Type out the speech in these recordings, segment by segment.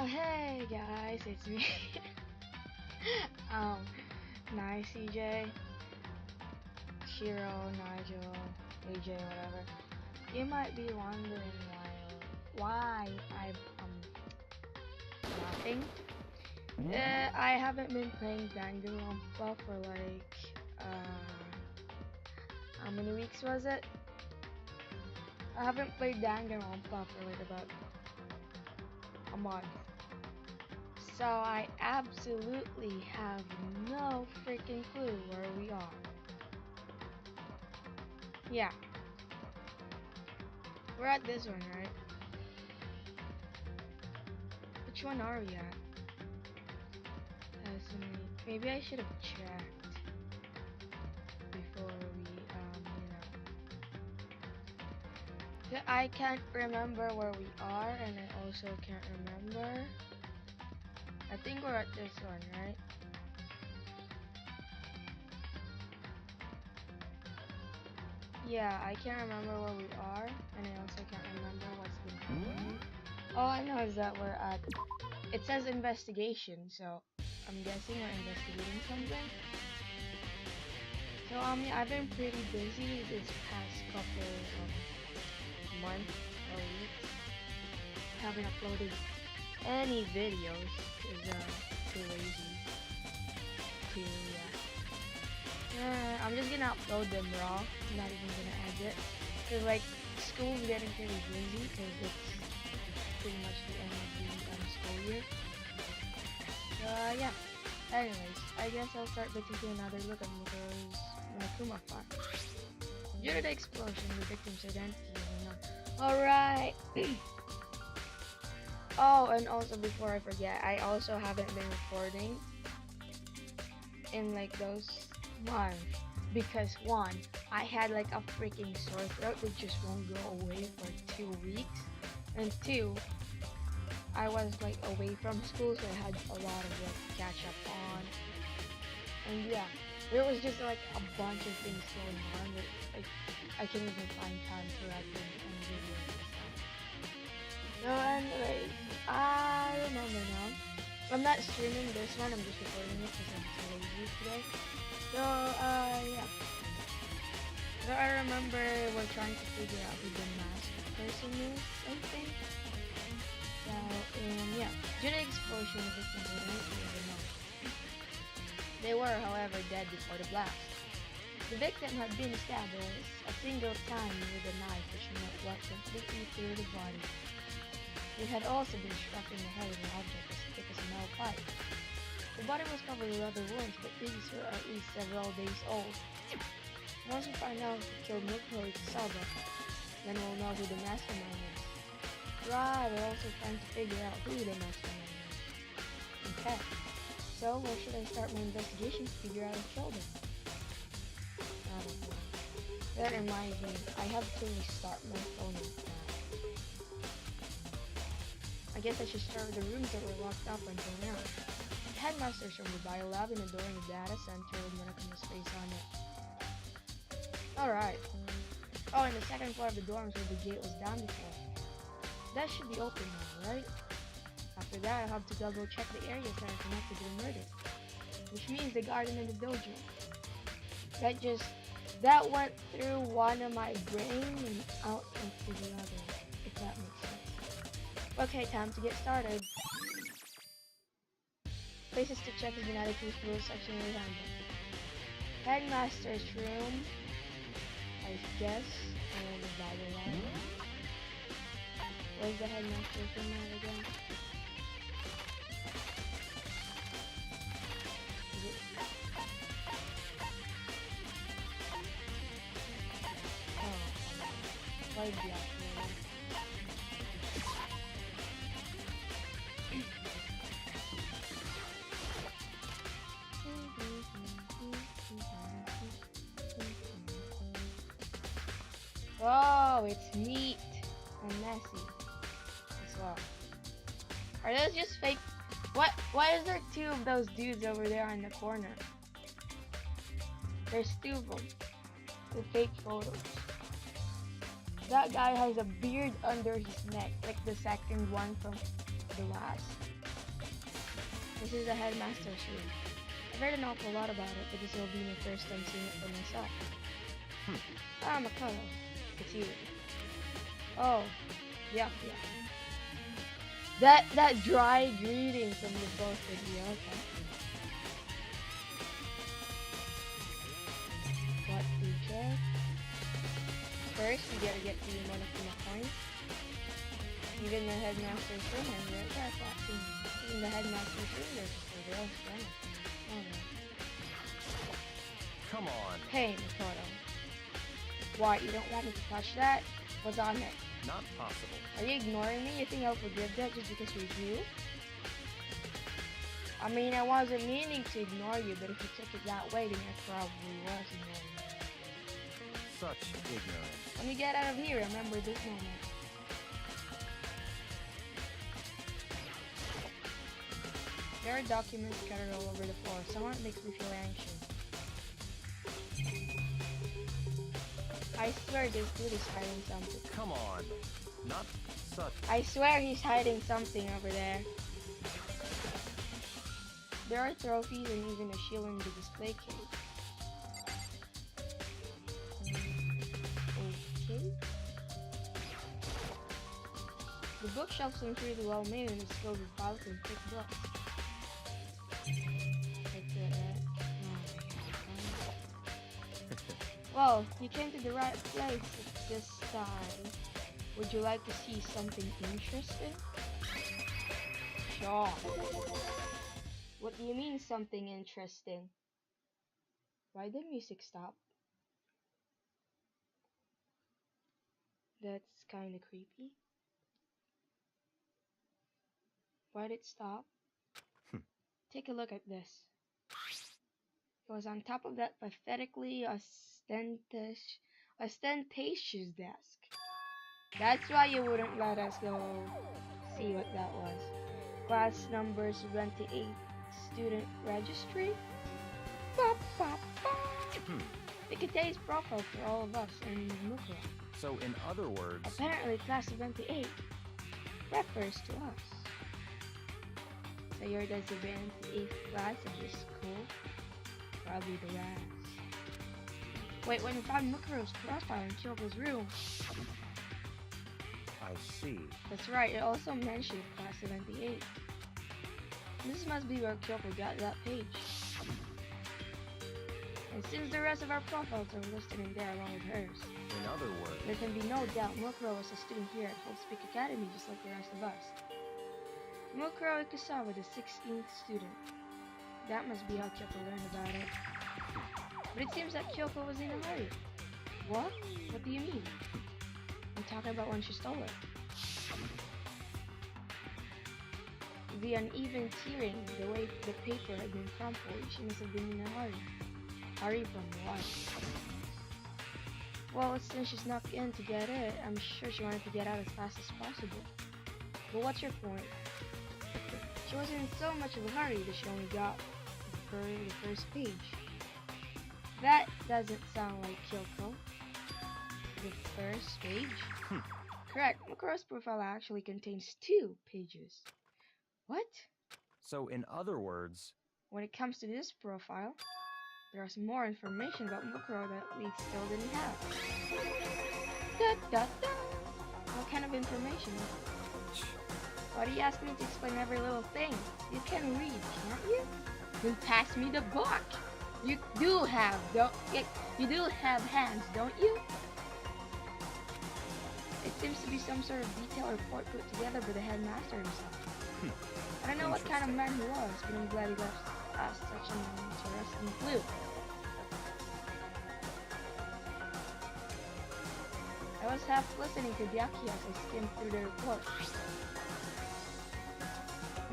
Hey guys, it's me. um, nice CJ, Shiro, Nigel, AJ, whatever. You might be wondering why I'm laughing. I haven't been playing Danganronpa for like how many weeks was it? I haven't played Danganronpa for like about a month. So I absolutely have no freaking clue where we are. Yeah. We're at this one, right? Which one are we at? Maybe I should have checked before we, I can't remember where we are, and I also can't remember. I think we're at this one, right? Yeah, I can't remember where we are, and I also can't remember what's been happening. All I know is that we're at, it says investigation, so I'm guessing we're investigating something. So yeah, I've been pretty busy this past couple of months or weeks. Haven't uploaded any videos because too lazy to, I'm just gonna upload them raw. I'm not even gonna edit, cause like school's getting pretty busy because it's pretty much the end of the school year. Yeah. Anyways, I guess I'll start by taking another look at Miko's Monokuma farm. Due to the explosion, the victim's identity is unknown. Alright. Oh, and also before I forget, I also haven't been recording in like those months because one, I had like a freaking sore throat that just won't go away for 2 weeks, and two, I was like away from school, so I had a lot of like catch up on, and yeah, there was just like a bunch of things going on that like I can't even find time to record any videos. So anyways, I remember now. I'm not streaming this one, I'm just recording it because I'm too lazy today. So yeah. So I remember we're trying to figure out who the masked person is, I think. So yeah. Due to the explosion, the victims were unknown. They were, however, dead before the blast. The victim had been stabbed a single time with a knife which went completely through the body. It had also been struck in the head with an object as thick as a metal pipe. The body was covered with other wounds, but these were at least several days old. Once we find out who killed Miko Saga, then we'll know who the mastermind is. Right, we're also trying to figure out who the mastermind is. Okay, so where should I start my investigation to figure out who killed him? I don't know. That reminds me, I have to restart my phone now. I guess I should start with the rooms that were locked up until now. The headmaster's room, the bio lab, and the door in the data center with Monokuma's face on it. Alright. Oh, and the second floor of the dorms where the gate was down before. That should be open now, right? After that, I'll have to double check the areas that are connected to the murder. Which means the garden and the dojo. That went through one of my brain and out into the other, if that makes sense. Okay, time to get started. Places to check has been added to the rules section of the handbook. Headmaster's room, I guess, and the Bible lab. Where's the headmaster's room at again? Is it? Oh, why black? Oh, it's neat and messy as well. Are those just fake? Why is there two of those dudes over there in the corner? There's two of them with fake photos. That guy has a beard under his neck, like the second one from the last. This is the headmaster's room. I've heard an awful lot about it, but this will be my first time seeing it for myself. Ah, Makaro. It's you. Oh, yeah. That dry greeting from the both of you, okay. What feature? First, you gotta get to one of the coins. Even the headmaster's room and you're at that scene. Even the headmaster's room, they're all strong. Oh no. Come on. Hey, Makoto. Why, you don't want me to touch that? What's on it? Not possible. Are you ignoring me? You think I'll forgive that just because you're you? I mean, I wasn't meaning to ignore you, but if you took it that way, then I probably was ignoring you. Such ignorance. When we get out of here, remember this moment. There are documents scattered all over the floor. Somehow it makes me feel anxious. I swear this dude is hiding something. Come on. Not such. I swear he's hiding something over there. There are trophies and even a shield in the display case. Okay. The bookshelf seems really well made and is filled with files and thick books. That's it, right? Well, you came to the right place at this time. Would you like to see something interesting? Sure. What do you mean something interesting? Why did music stop? That's kinda creepy. Why'd it stop? Take a look at this. It was on top of that pathetically ostentatious desk. That's why you wouldn't let us go see what that was. Class number 28, student registry. Ba, ba, ba. It contains profile for all of us and Mukuro. So in other words, Apparently class 78 refers to us. So you're the 78th class of this school? Probably the last. Wait, when we found Mukuro's profile in Kyoko's room. I see. That's right, it also mentioned class 78. This must be where Kyoko got that page. And since the rest of our profiles are listed in there along with hers, In other words, there can be no doubt Mukuro was a student here at Hope Speak Academy just like the rest of us. Mukuro Ikusawa, the 16th student. That must be how Kyoko learned about it. But it seems that Kyoko was in a hurry. What? What do you mean? I'm talking about when she stole it. The uneven tearing, the way the paper had been crumpled, she must have been in a hurry. Hurry from what? Well, since she snuck in to get it, I'm sure she wanted to get out as fast as possible. But what's your point? She wasn't in so much of a hurry that she only got the first page. That doesn't sound like Kyoko. The first page? Correct. Mukuro's profile actually contains 2 pages. What? so in other words, When it comes to this profile, there's more information about Mukuro that we still didn't have. Da, da, da. What kind of information? Why do you ask me to explain every little thing? You can read, can't you? Then pass me the book. You do have, you do have hands, don't you? It seems to be some sort of detailed report put together by the headmaster himself. I don't know what kind of man he was, but I'm glad he left us such an interesting clue. I was half listening to Byaki as I skimmed through the report.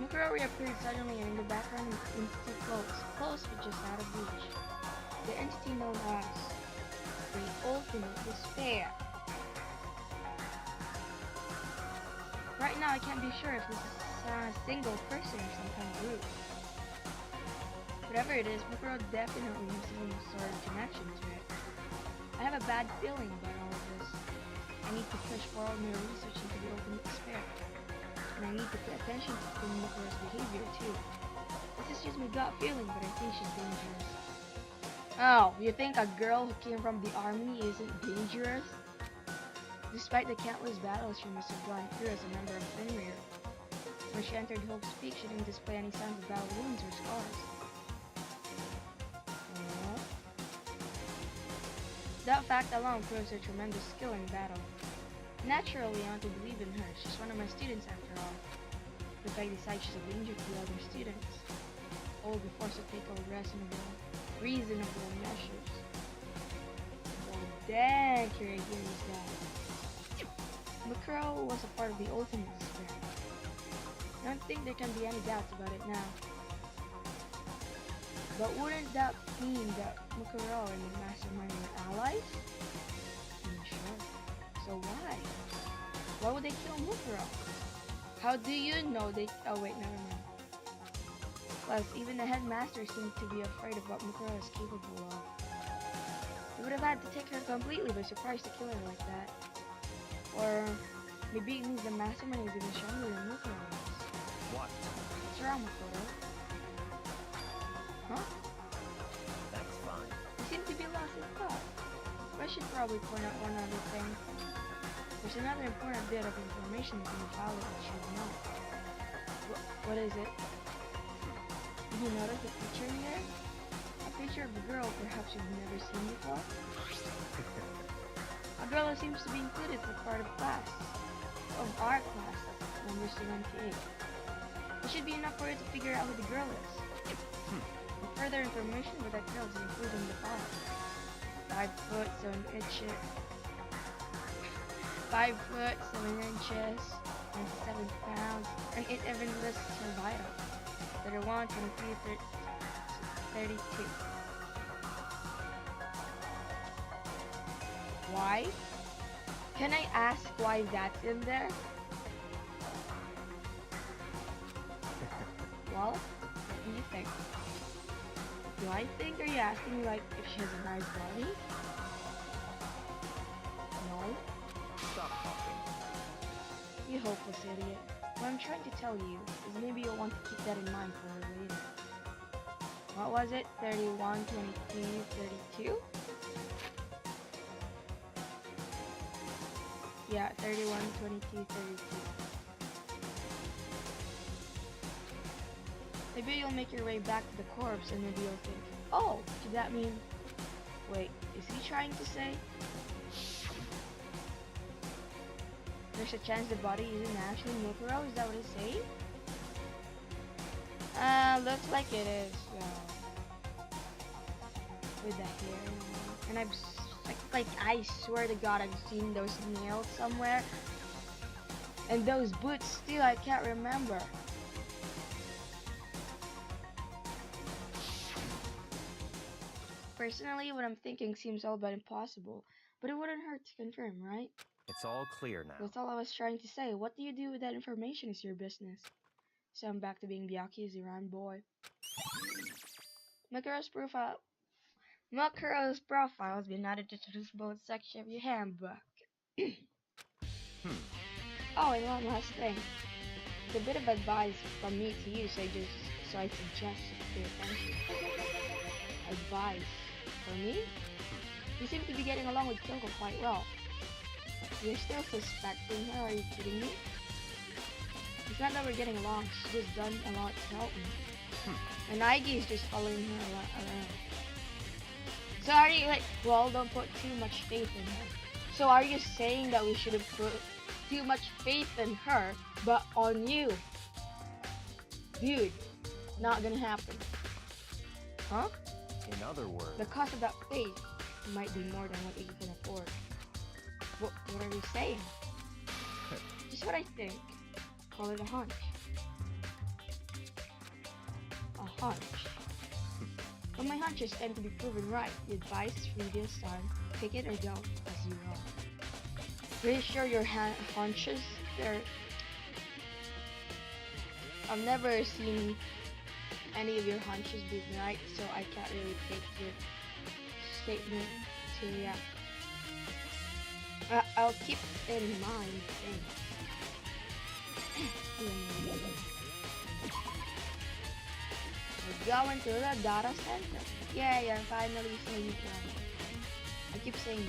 Mukuro reappeared suddenly and in the background in two clothes but just out of reach. The entity known as the Ultimate Despair. Right now I can't be sure if this is a single person or some kind of group. Whatever it is, Mukuro definitely has some sort of connection to it. I have a bad feeling about all of this. I I need to push forward my research into the ultimate despair. And I need to pay attention to Mukura's behavior too. This is just my gut feeling, but I think she's dangerous. Oh, you think a girl who came from the army isn't dangerous? Despite the countless battles she must have gone through as a member of Fenrir, when she entered Hope's Peak, she didn't display any signs of battle wounds or scars. That fact alone proves her tremendous skill in battle. Naturally, I want to believe in her. She's one of my students after all. If I decide she's a danger to the other students, I will be forced to take all reasonable measures. Oh, dang, curious is that. Mukuro was a part of the ultimate despair. I don't think there can be any doubts about it now. But wouldn't that mean that Mukuro and the Mastermind were allies? Sure. So why? Why would they kill Mukuro? How do you know they... Oh wait, never mind. Plus, even the headmaster seemed to be afraid of what Mukuro is capable of. They would have had to take her completely by surprise to kill her like that. Or maybe it means the Mastermind is even stronger than Mukuro is. What? What's wrong, Mukuro? Huh? That's fine. You seem to be lost in thought. I should probably point out one other thing. There's another important bit of information in the file that you should know. What is it? Did you notice the picture in there? A picture of a girl perhaps you've never seen before? A girl who seems to be included for part of class. Of our class, number 78. It should be enough for you to figure out who the girl is. For further information about that girl is included in the file. 5 foot 7 inches. 5 foot 7 inches and 7 pounds, and it even lists her vitals. 31, 23, 32. Why? Can I ask why that's in there? Well, what do you think? Do I think, or are you asking me like if she has a nice body? No? Stop talking. You hopeless idiot. What I'm trying to tell you is maybe you'll want to keep that in mind for later. What was it? 31, 22, 32? Yeah, 31, 22, 32. Maybe you'll make your way back to the corpse and maybe you'll think, oh, did that mean... Wait, is he trying to say? There's a chance the body isn't actually Mukuro? Is that what he's saying? Looks like it is. With the hair and I've like I swear to God I've seen those nails somewhere. And those boots still I can't remember. Personally, what I'm thinking seems all but impossible, but it wouldn't hurt to confirm, right? It's all clear now. That's all I was trying to say. What do you do with that information is your business. So I'm back to being Byaku's Iran boy. Makuro's profile has been added to the usable section of your handbook. Oh, and one last thing. It's a bit of advice from me to you, so I suggest you pay attention. Advice for me? You seem to be getting along with Kyoko quite well. You're still suspecting her? Are you kidding me? It's not that we're getting along, she's just done a lot to help me. And Aigi is just following her around. So are you like, well, don't put too much faith in her. So are you saying that we shouldn't put too much faith in her, but on you? Dude, not gonna happen. Huh? In other words, The cost of that faith might be more than what you can afford. What are you saying? Just what I think. Call it a hunch. A hunch. But my hunches tend to be proven right. The advice for you this time, take it or don't, as you will. Pretty sure your hunches, I've never seen any of your hunches be right, so I can't really take your statement to I'll keep it in mind. We're going to the data center. Yay, I'm finally saying it right. I keep saying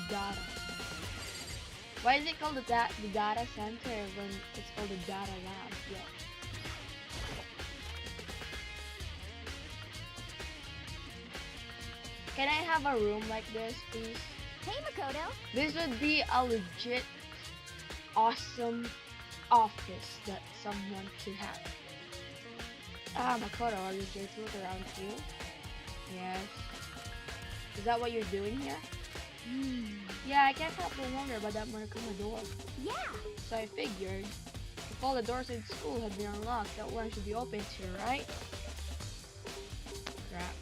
data. Why is it called the data center when it's called the data lab? Yeah. Can I have a room like this, please? Hey, Makoto. This would be a legit awesome office that someone could have. Makoto, are you here to look around too? Yes. Is that what you're doing here? Yeah, I can't help but wonder about that Monokuma door. Yeah. So I figured, if all the doors in school had been unlocked, that one should be open too, right? Crap.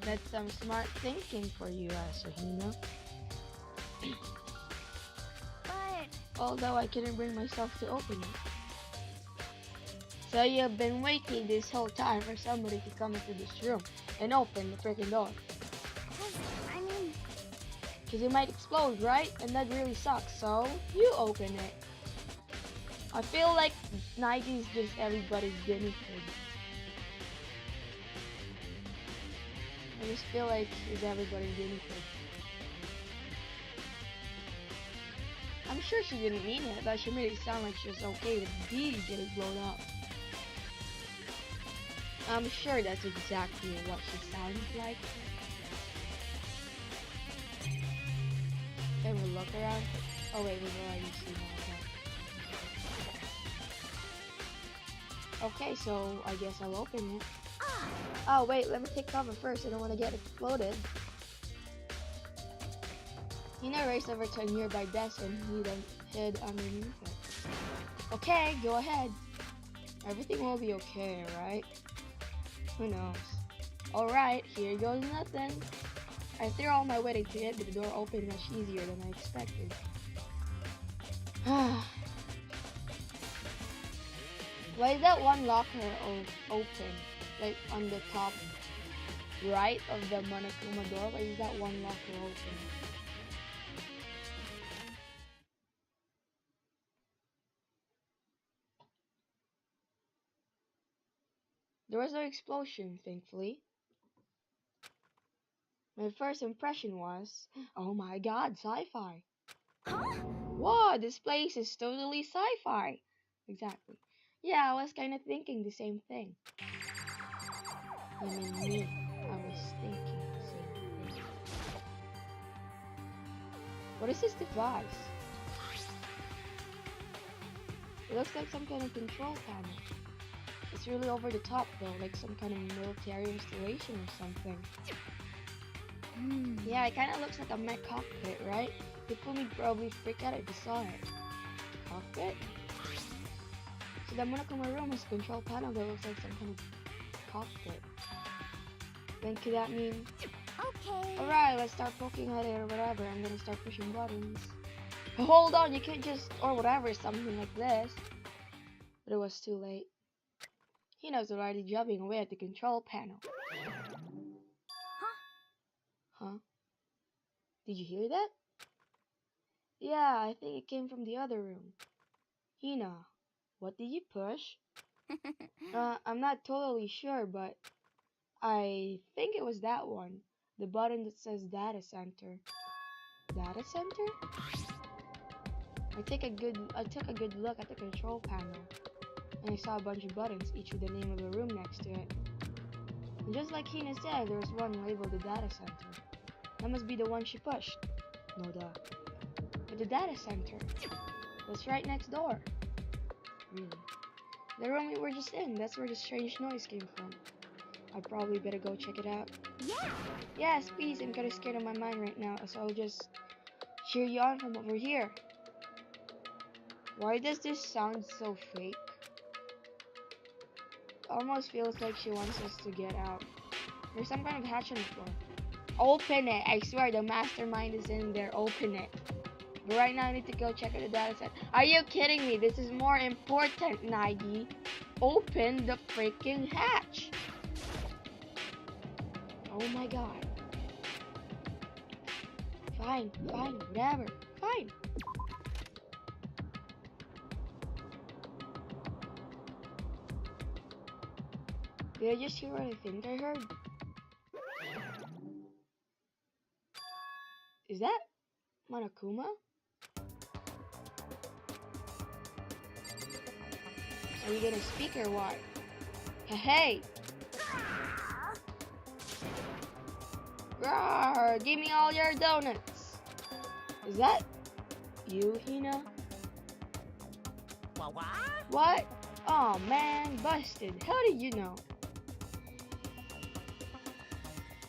That's some smart thinking for you, Asahino. But Although I couldn't bring myself to open it. So you've been waiting this whole time for somebody to come into this room and open the freaking door. I mean, Because it might explode, right? And that really sucks, so you open it. I feel like Nike is just everybody's guinea pig. I just feel like he's everybody's guinea pig. I'm sure she didn't mean it, but she made it sound like she was okay with being getting blown up. I'm sure that's exactly what she sounds like. Can we look around? Oh wait, we've already seen all that. Okay, so I guess I'll open it. Oh wait, let me take cover first. I don't want to get exploded. Hina raced over to a nearby desk and hid underneath it. Okay, go ahead. Everything will be okay, right? Who knows? Alright, here goes nothing. I threw all my weight into it, but the door opened much easier than I expected. Why is that one locker open? Like on the top right of the Monokuma door? Why is that one locker open? There was no explosion, thankfully. My first impression was, oh my god, sci-fi. huh? Whoa, this place is totally sci-fi. Exactly. Yeah, I was kind of thinking the same thing. I mean, me. I was thinking the same thing. What is this device? It looks like some kind of control panel. It's really over the top though, like some kind of military installation or something. Yeah, it kind of looks like a mech cockpit, right? People would probably freak out if they saw it. Cockpit? So the Monokuma room has a control panel that looks like some kind of cockpit. Then could that mean... Okay. Alright, let's start poking at it or whatever. I'm gonna start pushing buttons. Hold on, you can't just... or whatever, something like this. But it was too late. Hina's already jabbing away at the control panel. Huh? Did you hear that? Yeah, I think it came from the other room. Hina, what did you push? I'm not totally sure, but I think it was that one. The button that says data center. Data center? I took a good look at the control panel, and I saw a bunch of buttons, each with the name of the room next to it. And just like Hina said, there was one labeled the data center. That must be the one she pushed. No duh. But the data center was right next door. Really? The room we were just in, that's where the strange noise came from. I probably better go check it out. Yeah. Yes, please, I'm kinda scared of my mind right now, so I'll just cheer you on from over here. Why does this sound so fake? Almost feels like she wants us to get out. There's some kind of hatch on the floor. Open it! I swear the mastermind is in there. Open it. But right now I need to go check out the data set. Are you kidding me? This is more important, Nagi. Open the freaking hatch. Oh my god. Fine, whatever. Fine. Did I just hear what I think I heard? Is that Monokuma? Are you gonna speak or what? Hey! Rawr, give me all your donuts! Is that you, Hina? What? Oh man, busted. How did you know?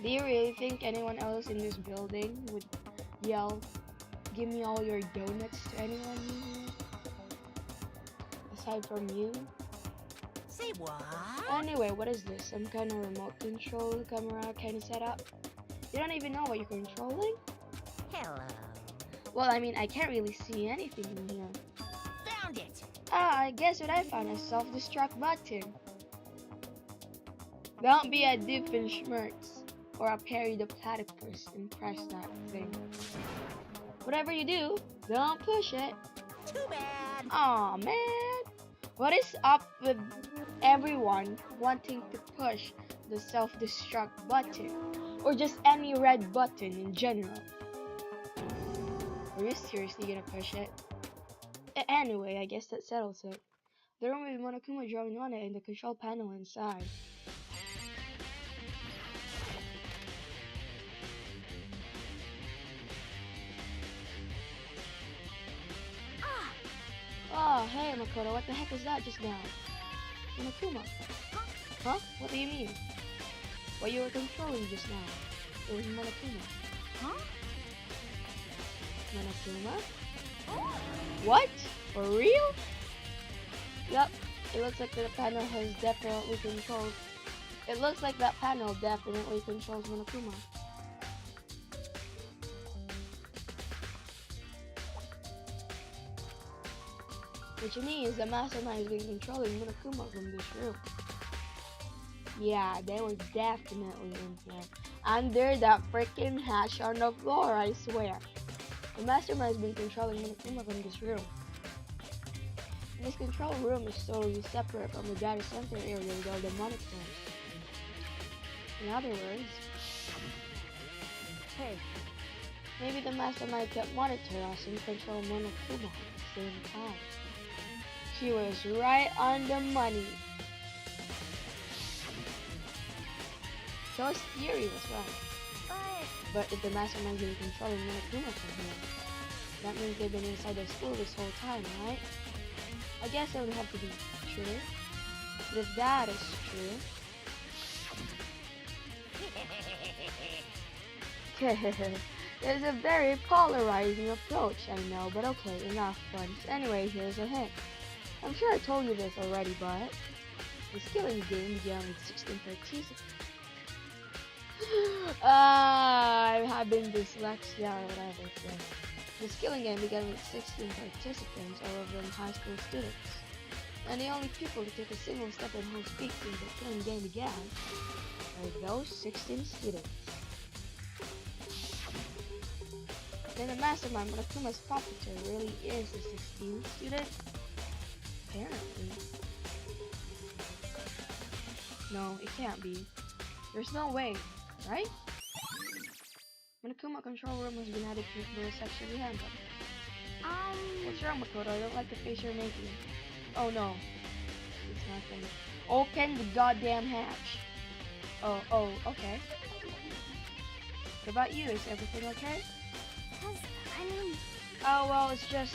Do you really think anyone else in this building would yell, "Give me all your donuts" to anyone here? Aside from you? Say what? Anyway, what is this? Some kind of remote control camera kind of setup? You don't even know what you're controlling? Hello. Well, I mean, I can't really see anything in here. Found it. Ah, I guess what I found is self-destruct button. Don't be a Doofenshmirtz or a Perry the Platypus and press that thing. Whatever you do, don't push it. Too bad. Aw, man. What is up with everyone wanting to push the self-destruct button? Or just any red button in general? Are you seriously gonna push it? Anyway, I guess that settles it. The room with Monokuma drawing on it and the control panel inside. Oh, hey Makoto, what the heck was that just now? Monokuma. Huh? What do you mean? What you were controlling just now? It was Monokuma. Huh? Monokuma? What? For real? Yup, it looks like the panel has definitely controlled. It looks like that panel definitely controls Monokuma. Which means the mastermind has been controlling Monokuma from this room. Yeah, they were definitely in here. Under that freaking hatch on the floor, I swear. The mastermind has been controlling Monokuma from this room. This control room is totally separate from the data center area with all the monitors. In other words, hey, maybe the mastermind kept monitor us and control Monokuma at the same time. She was right on the money. Joe's theory was right. But if the mastermind's been controlling Monokuma from here, that means they've been inside the school this whole time, right? I guess it would have to be true. But if that is true... It's a very polarizing approach, I know, but okay, enough fun. Anyway, here's a hint. I'm sure I told you this already, but the skilling game began with 16 participants. I'm having dyslexia or whatever. So. The skilling game began with 16 participants, all of them high school students. And the only people to take a single step in high speed since the skilling game began are those 16 students. Then the mastermind Monokuma's puppeteer really is a 16 student? Apparently. No, it can't be. There's no way, right? Monokuma control room has been added to the section we handle. What's wrong, Makoto? I don't like the face you're making. Oh no. It's nothing. Open the goddamn hatch. Oh, okay. What about you? Is everything okay? Oh, well, it's just...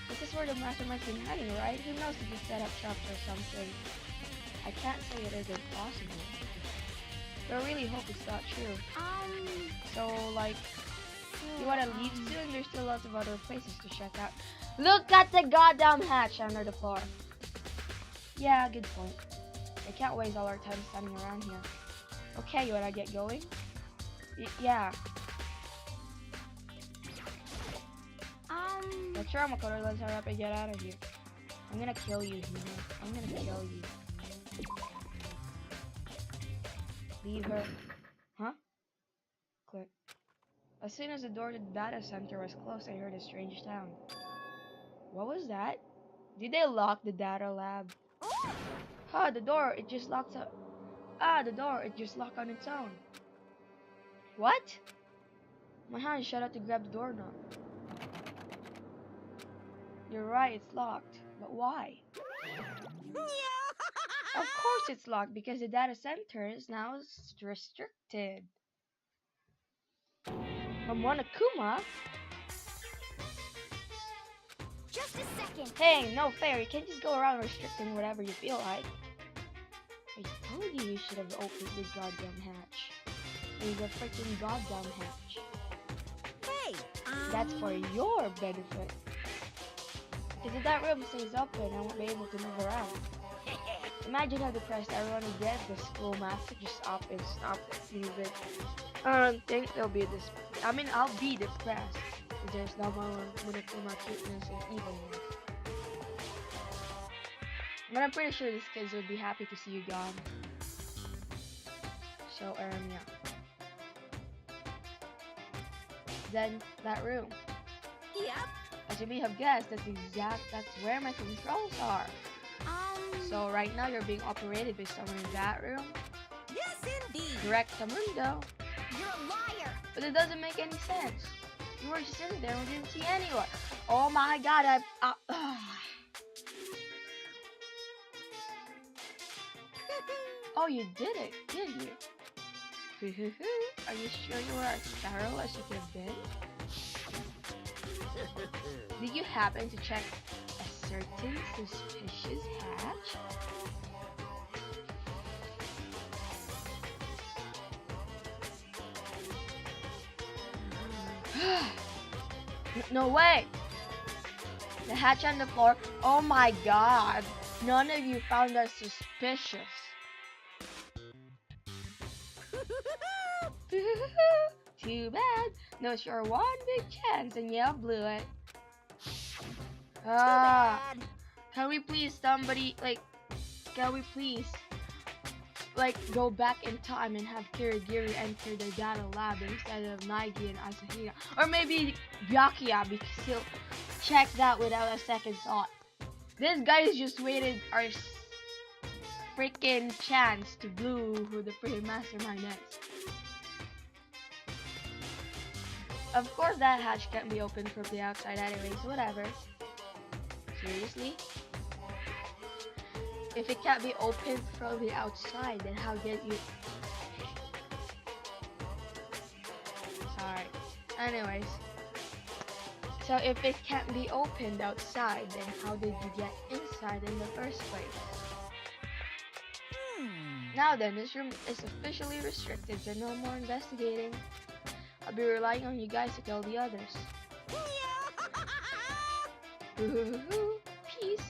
This is where the mastermind's been hiding, right? Who knows if he set up traps or something. I can't say it isn't possible. But I really hope it's not true. So, like, you wanna leave soon? There's still lots of other places to check out. Look at the goddamn hatch under the floor. Yeah, good point. I can't waste all our time standing around here. Okay, you wanna get going? Yeah. Let's try Makoto. Let's hurry up and get out of here. I'm gonna kill you, Hina. I'm gonna kill you. Leave her. Huh? Click. As soon as the door to the data center was closed, I heard a strange sound. What was that? Did they lock the data lab? Huh, the door, it just locks up. Ah, the door, it just locked on its own. What? My hand shot out to grab the doorknob. You're right, it's locked. But why? Of course it's locked because the data center is now restricted. Monokuma? Just a second. Hey, no fair. You can't just go around restricting whatever you feel like. I told you you should have opened the goddamn hatch. There's a freaking goddamn hatch. Hey, That's for your benefit. Because if that room stays open, I won't be able to move around. Imagine how depressed everyone would get if the schoolmaster just up and stop moving. I don't think they'll be this. I mean, I'll be depressed. If there's no more Monokuma cuteness and evil. But I'm pretty sure these kids would be happy to see you gone. So, yeah. Then, that room. Yep. As you may have guessed, that's where my controls are. So right now you're being operated by someone in that room. Yes, indeed. Correct, Mundo. You're a liar. But it doesn't make any sense. You were sitting there and we didn't see anyone. Oh my god, Oh, you did it, didn't you? Are you sure you were as thorough as you could have been? Did you happen to check a certain suspicious hatch? No way! The hatch on the floor. Oh my god! None of you found that suspicious. Too bad. No, sure, one big chance and you blew it. Bad. Can we please go back in time and have Kirigiri enter the data lab instead of Naigi and Asahina? Or maybe Byakuya, because he'll check that without a second thought. This guy's just waited our freaking chance to blue who the freaking mastermind is. Of course that hatch can't be opened from the outside anyway, so whatever. Seriously? If it can't be opened from the outside, then how did you... Sorry. Anyways. So if it can't be opened outside, then how did you get inside in the first place? Now then, this room is officially restricted, so no more investigating. I'll be relying on you guys to tell the others. Peace.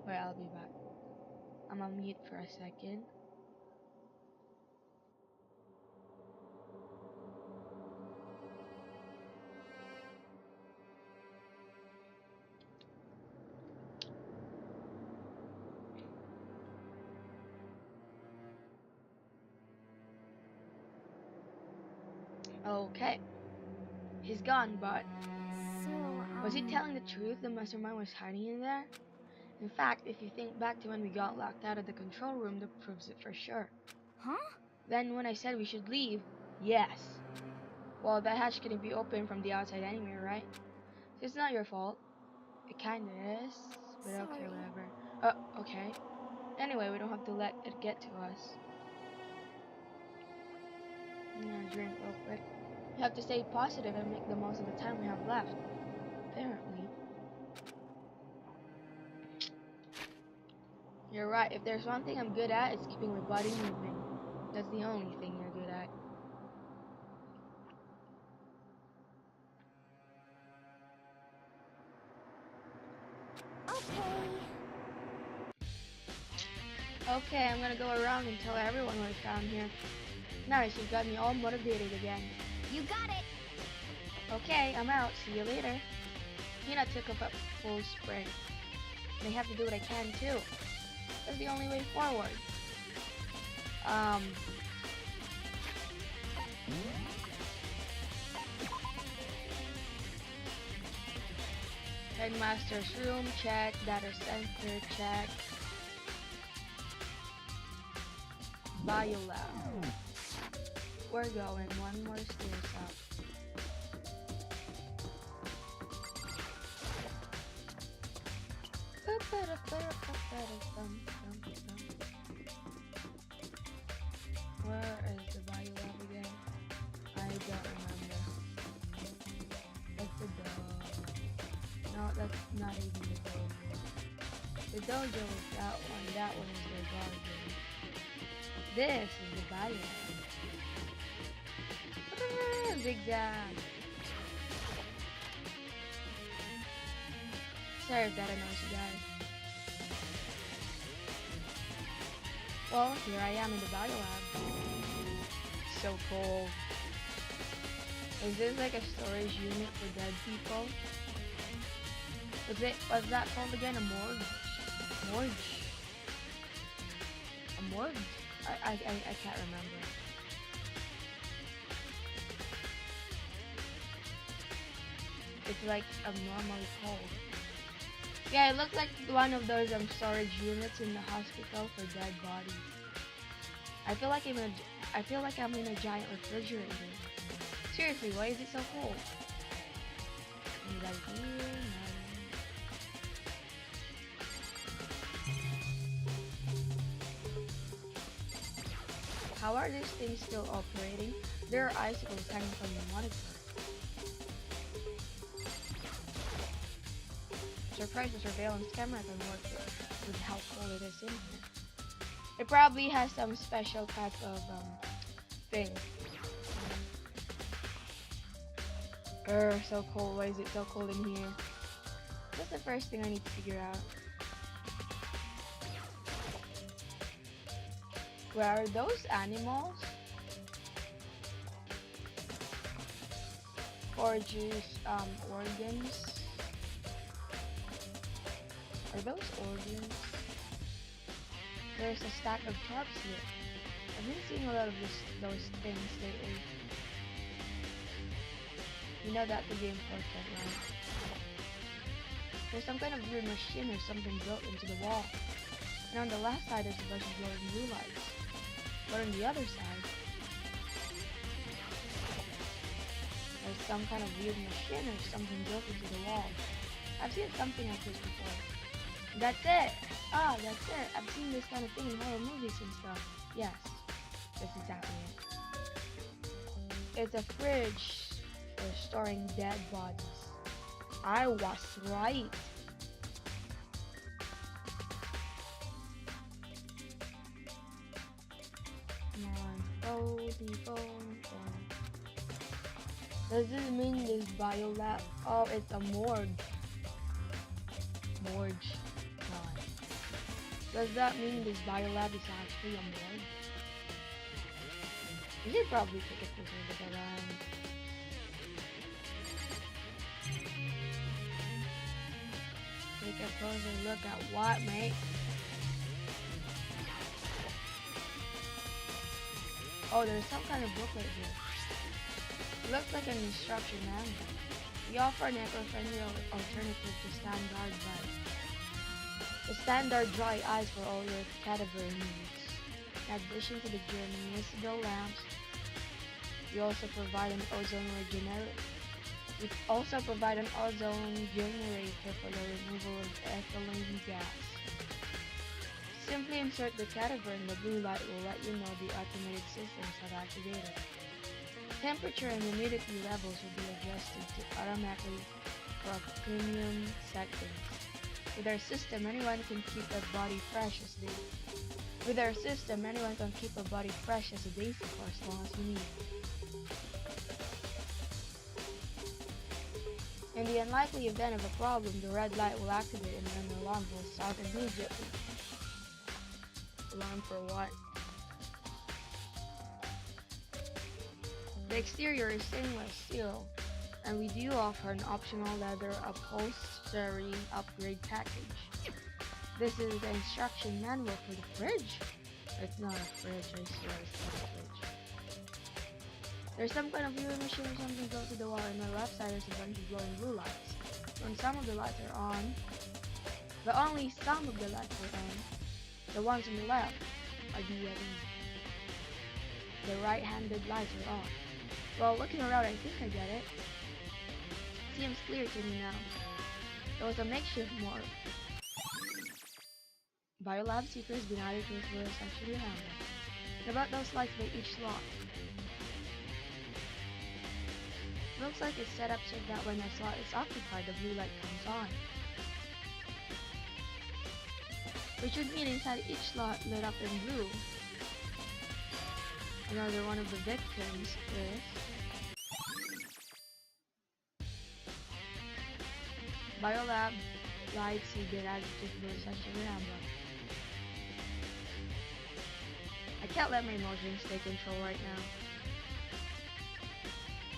Wait, I'll be back. I'm on mute for a second. Okay. He's gone, but was he telling the truth? The mastermind was hiding in there? In fact, if you think back to when we got locked out of the control room, that proves it for sure. Huh? Then when I said we should leave, yes. Well, that hatch couldn't be opened from the outside anyway, right? So it's not your fault. It kinda is, but okay, whatever. Okay. Anyway, we don't have to let it get to us. I'm gonna drink real quick. You have to stay positive and make the most of the time we have left. Apparently. You're right. If there's one thing I'm good at, it's keeping my body moving. That's the only thing you're good at. Okay, I'm gonna go around and tell everyone what I found here. Nice, you got me all motivated again. You got it. Okay, I'm out. See you later. Hina took up a full sprint. And I have to do what I can too. That's the only way forward. Headmaster's room, check. Data center, check. Biolab. We're going one more stairs up. Where is the biolab again? I don't remember. That's the dojo. No, that's not even the dojo. The dojo is that one. That one is the dojo. This is the biolab. Zigzag. Sorry if that annoys you guys. Well, here I am in the biolab. So cool. Is this like a storage unit for dead people? Was that called again? A morgue? Morgue? A morgue? I can't remember. It's like abnormally cold. Yeah, it looks like one of those storage units in the hospital for dead bodies. I feel like I'm in a giant refrigerator. Seriously, why is it so cold? Anybody here? No. How are these things still operating? There are icicles hanging from the monitor. Surprised the surveillance camera can work with how cold it is in here. It probably has some special type of thing. So cold. Why is it so cold in here? That's the first thing I need to figure out. Where are those animals? Or just organs? Are those organs? There's a stack of tarps here. I've been seeing a lot of those things lately. You know that's the game portrait, right? There's some kind of weird machine or something built into the wall. And on the left side there's a bunch of glowing blue lights. But on the other side, there's some kind of weird machine or something built into the wall. I've seen something like this before. That's it! Ah, that's it! I've seen this kind of thing in horror movies and stuff. Yes, that's exactly it. It's a fridge for storing dead bodies. I was right. Come on, phone. Does this mean this biolab? Oh, it's a morgue. Morgue. Does that mean this biolab is actually a morgue? We should probably take a closer look around. Take a closer look at what, mate? Oh, there's some kind of booklet here. It looks like an instruction manual. We offer an eco-friendly alternative to standard dry. The standard dry ice for all your cadaver needs. In addition to the germicidal lamps, we also provide an ozone generator for the removal of ethylene gas. Simply insert the cadaver and the blue light will let you know the automated systems have activated. Temperature and humidity levels will be adjusted to automatically for premium settings. With our system, anyone can keep a body fresh as a daisy for as long as you need. In the unlikely event of a problem, the red light will activate and an alarm will sound immediately. Alarm for what? The exterior is stainless steel And we do offer an optional leather upholstery upgrade package. This is the instruction manual for the fridge. It's not a fridge, I swear it's not a fridge. There's some kind of viewing machine or something built to the wall, and on the left side there's a bunch of glowing blue lights. When some of the lights are on, but only some of the lights are on, the ones on the left are the right-handed lights are on. Well, looking around, I think I get it. Seems clear to me now. There was a makeshift morgue. Biolab seekers been added to the section behind them. And about those lights by each slot. Looks like it's set up so that when a slot is occupied, the blue light comes on. Which would mean inside each slot lit up in blue. Another one of the victims is Biolab lights have been added to the section behind them. I can't let my emotions take control right now.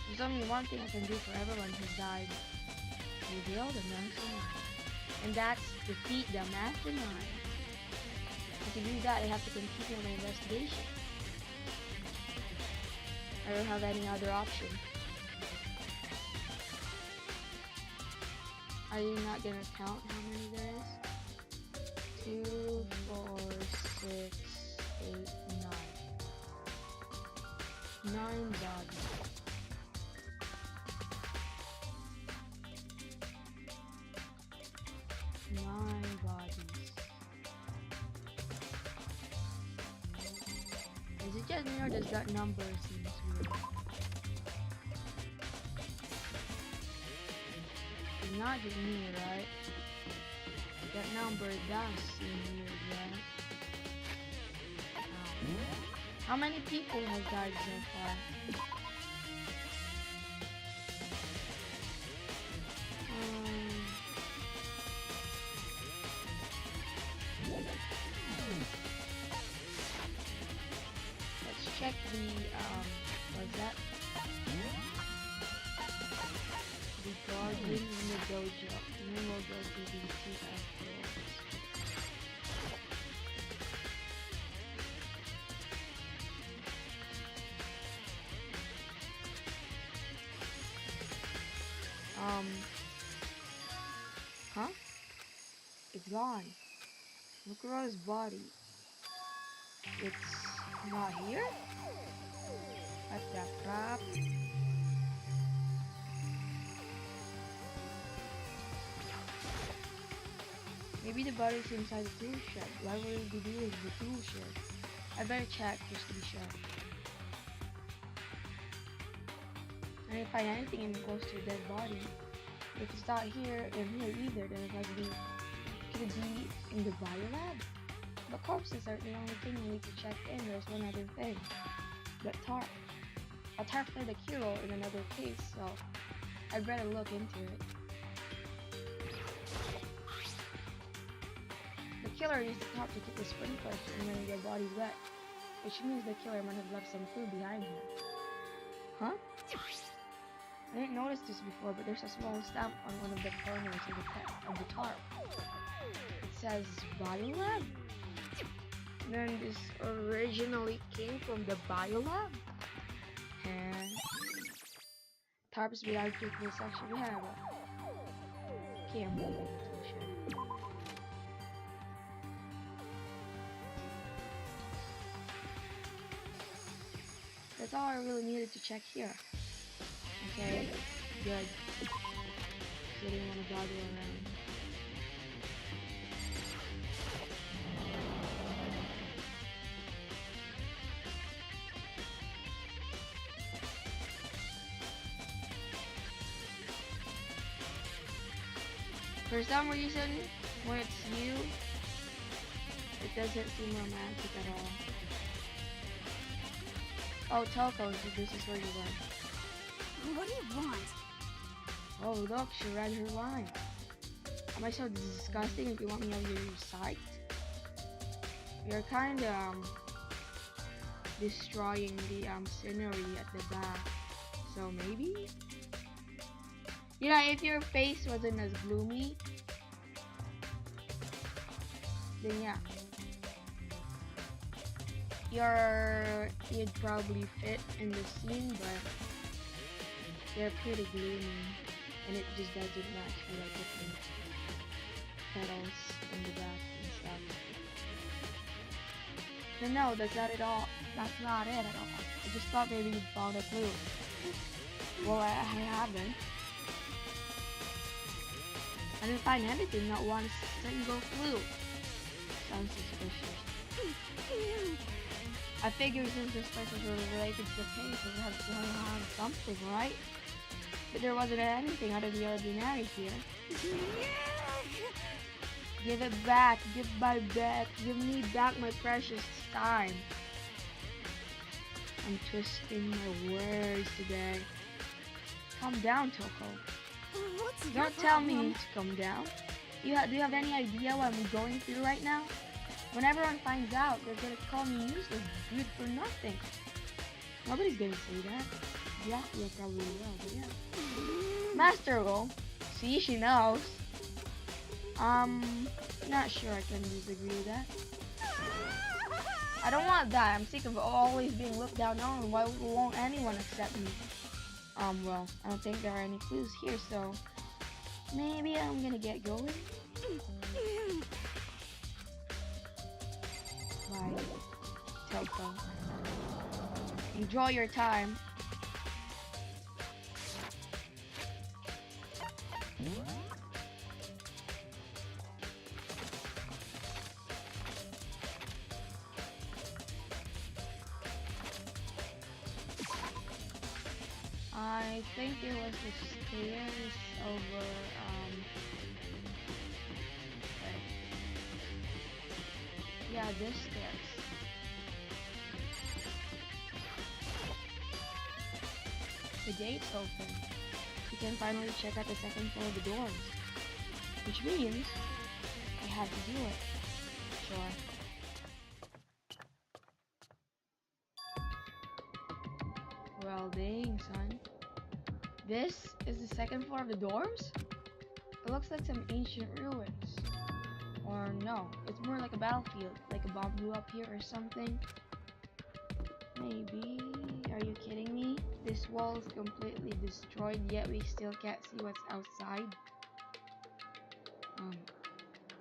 There's only one thing I can do for everyone who died. Reveal the mastermind. And that's defeat the mastermind. And to do that, I have to continue my investigation. I don't have any other option. Are you not gonna count how many there is? 2, 4, 6, 8, 9. 9 bodies. 9 bodies. Is it just me or does that number seem weird? It's not just me, right? That number does seem weird, right? How many people have died so far? Let's check the what's that? The guardian in the dojo. And then we'll go to the 2 afterwards. Huh? It's gone. Look around his body. It's not here? What the crap? Maybe the body's inside the tool shed. Why would it be doing the tool shed? I better check just to be sure. I didn't find anything in close to a dead body. If it's not here and here either, then could it be in the biolab? But corpses aren't the only thing we need to check in. There's one other thing. That tarp. A tarp played a key role in another case, so I'd better look into it. The killer used the tarp to keep the sprinklers from running their bodies wet, which means the killer might have left some food behind him. Huh? I didn't notice this before, but there's a small stamp on one of the corners of the tarp. It says Biolab? Then this originally came from the Biolab? And tarps behind the section we have. Okay, I'm moving to sure. That's all I really needed to check here. Okay, good. So I didn't want to bother around. For some reason, when it's you, it doesn't seem romantic at all. Oh, Toko, so this is where you went. What do you want? Oh, look, she read her line. Am I so disgusting if you want me on your site? You're kinda, destroying the, scenery at the back. So maybe? You know, if your face wasn't as gloomy, then yeah, you'd probably fit in the scene, but they're pretty gloomy, and it just doesn't match with like different petals in the back and stuff. So no, that's not at all. That's not it at all. I just thought maybe you found a clue. Well, I haven't. I didn't find anything, not one single clue. Sounds suspicious. I figured since this place was related to the case, it would have to have something, right? But there wasn't anything out of the ordinary here. Give it back, give me back my precious time. I'm twisting my words today. Calm down, Toko. Don't tell me to calm down. Do you have any idea what I'm going through right now? When everyone finds out, they're gonna call me useless, good for nothing. Nobody's gonna say that. Dracula probably will, but yeah. Master will. See, she knows. Not sure I can disagree with that. I don't want that. I'm sick of always being looked down on. Why won't anyone accept me? Well, I don't think there are any clues here, so maybe I'm gonna get going. Bye, Toko. Enjoy your time. I think it was the stairs over, yeah, this stairs. The gate's open. We can finally check out the second floor of the doors. Which means I have to do it. Sure. Well, dang, son. This is the second floor of the dorms? It looks like some ancient ruins. Or no, it's more like a battlefield, like a bomb blew up here or something. Maybe. Are you kidding me? This wall is completely destroyed, yet we still can't see what's outside.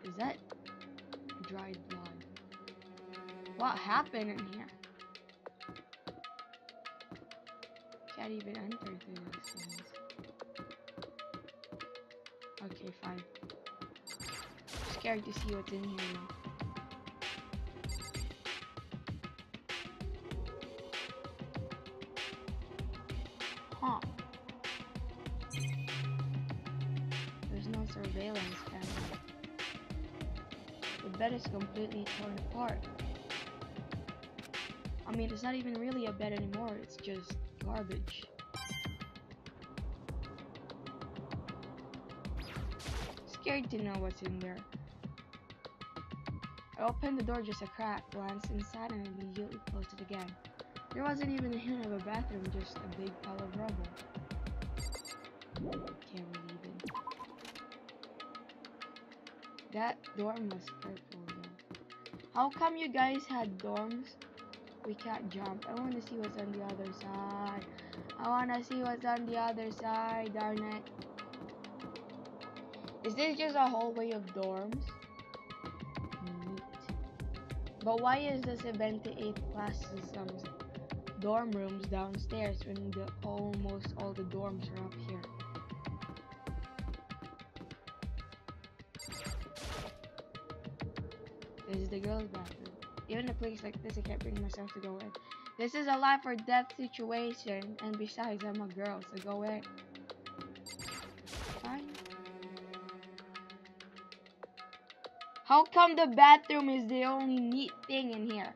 Is that dried blood? What happened in here? Can't even enter through those things. Okay, fine. Scared to see what's in here now. Huh. There's no surveillance camera. The bed is completely torn apart. I mean, it's not even really a bed anymore, it's just garbage. Scared to know what's in there. I opened the door just a crack, glanced inside, and immediately closed it again. There wasn't even a hint of a bathroom, just a big pile of rubble. Can't believe it. That dorm was purple though. How come you guys had dorms? We can't jump. I want to see what's on the other side. I want to see what's on the other side, darn it. Is this just a hallway of dorms? Neat. But why is the 78 classes dorm rooms downstairs when almost all the dorms are up here? This is the girls' bathroom. Even a place like this, I can't bring myself to go in. This is a life or death situation, and besides, I'm a girl, so go in. Fine. How come the bathroom is the only neat thing in here?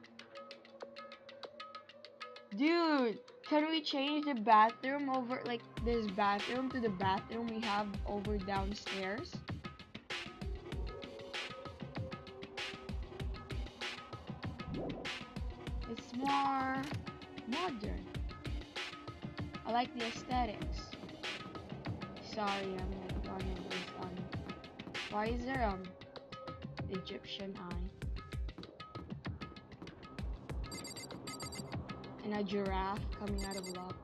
Dude, can we change the bathroom over, like, this bathroom to the bathroom we have over downstairs? It's more modern. I like the aesthetics. sorry, I'm like one of those why is there Egyptian eye and a giraffe coming out of a locker?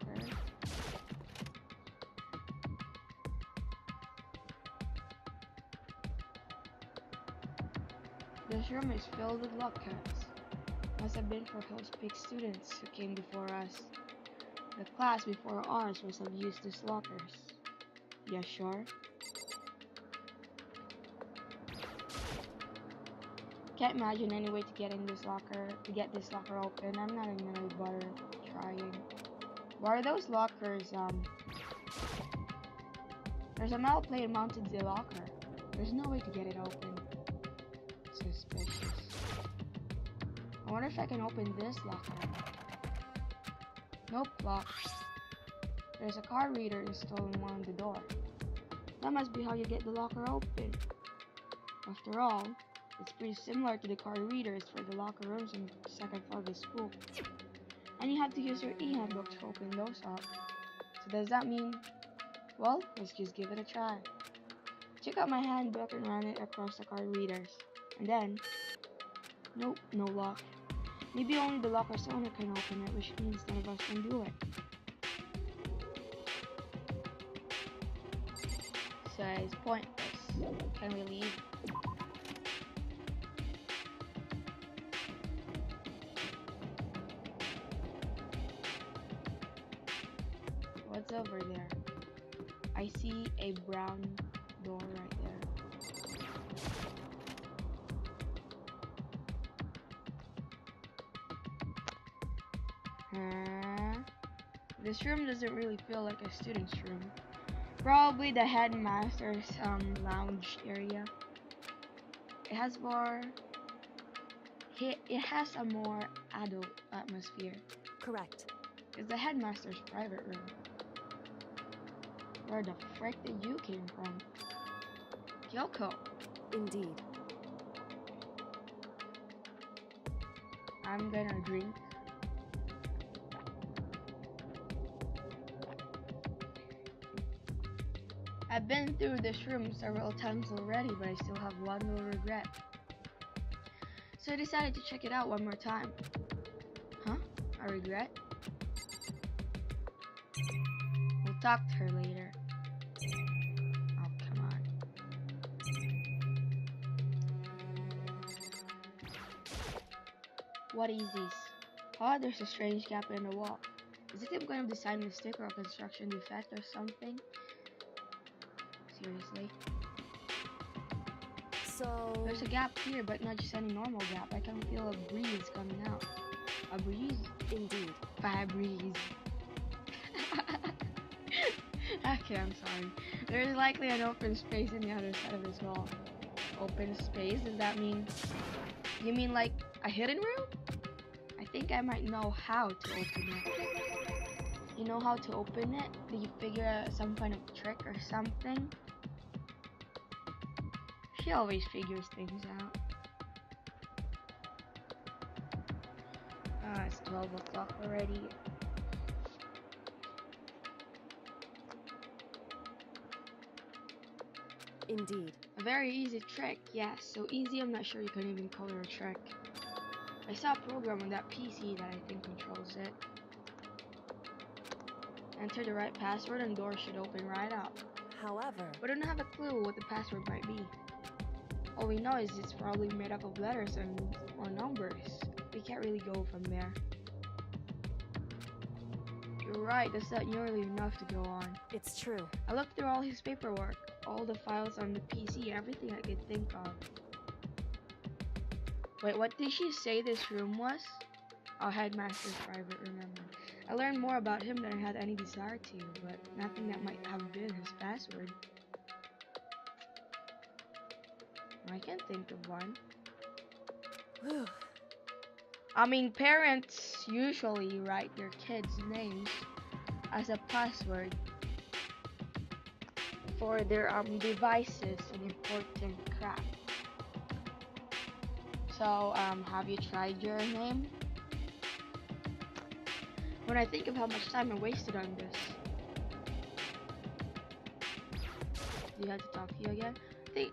This room is filled with lockers. Must have been for host-pick students who came before us. The class before ours must have used these lockers. Yeah, sure. Can't imagine any way to get in this locker, to get this locker open. I'm not even gonna bother trying. Why are those lockers, there's a metal plate mounted to the locker. There's no way to get it open. Suspicious. I wonder if I can open this locker. Nope, locked. There's a card reader installed in one of the door. That must be how you get the locker open. After all, it's pretty similar to the card readers for the locker rooms on the second floor of the school. And you have to use your e-handbook to open those up. So does that mean, well, let's just give it a try. Check out my handbook and run it across the card readers. And then, nope, no lock. Maybe only the locker's owner can open it, which means none of us can do it. So it's pointless. Can we leave? What's over there? I see a brown door right there. This room doesn't really feel like a student's room. Probably the headmaster's lounge area. It has a more adult atmosphere. Correct. It's the headmaster's private room. Where the frick did you came from? Kyoko. Indeed. I'm gonna drink. I've been through this room several times already, but I still have one little regret. So I decided to check it out one more time. Huh? A regret? We'll talk to her later. Oh, come on. What is this? Oh, there's a strange gap in the wall. Is it some kind of design mistake or a construction defect or something? Seriously? So... There's a gap here, but not just any normal gap. I can feel a breeze coming out. A breeze? Indeed. Breeze. Okay, I'm sorry. There's likely an open space in the other side of this wall. Open space? Does that mean... You mean like a hidden room? I think I might know how to open it. You know how to open it? Did you figure out some kind of trick or something? She always figures things out. It's 12 o'clock already. Indeed. A very easy trick, yes. So easy I'm not sure you can even call it a trick. I saw a program on that PC that I think controls it. Enter the right password and doors should open right up. However... We don't have a clue what the password might be. All we know is it's probably made up of letters or numbers. We can't really go from there. You're right, that's not nearly enough to go on. It's true. I looked through all his paperwork, all the files on the PC, everything I could think of. Wait, what did she say this room was? Oh, headmaster's private, remember. I learned more about him than I had any desire to, but nothing that might have been his password. I can't think of one. Whew. I mean, parents usually write their kids' names as a password for their devices and important crap. So, have you tried your name? When I think of how much time I wasted on this. Do you have to talk to you again? They...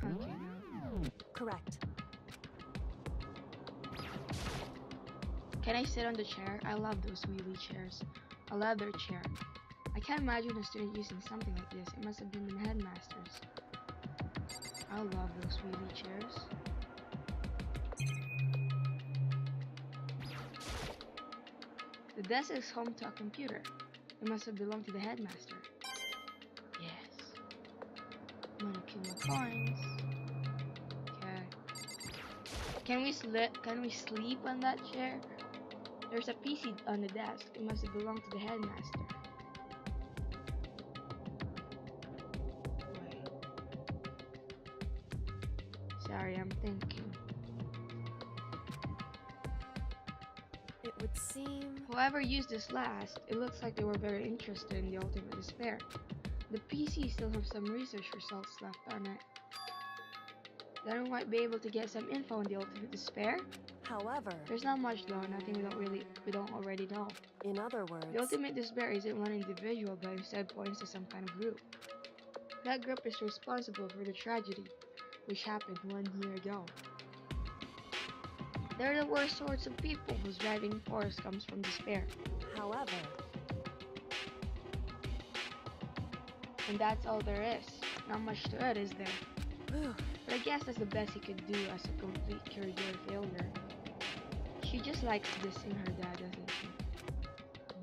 Okay, no. Correct. Can I sit on the chair? I love those wheelie chairs. A leather chair. I can't imagine a student using something like this. It must have been the headmaster's. I love those wheelie chairs. The desk is home to a computer. It must have belonged to the headmaster. Yes. I'm gonna keep my coins. Okay. Can we sleep on that chair? There's a PC on the desk. It must have belonged to the headmaster. Wait. Sorry, I'm thinking. It would seem... Whoever used this last, it looks like they were very interested in the ultimate despair. The PC still have some research results left on it. Then we might be able to get some info on the ultimate despair. However, There's not much though, nothing we don't already know. in other words, The ultimate despair isn't one individual, but instead points to some kind of group. That group is responsible for the tragedy, which happened 1 year ago. They're the worst sorts of people whose driving force comes from despair. however, And that's all there is. Not much to it, is there? whew, But I guess that's the best he could do as a complete career failure. She just likes dissing her dad, doesn't she?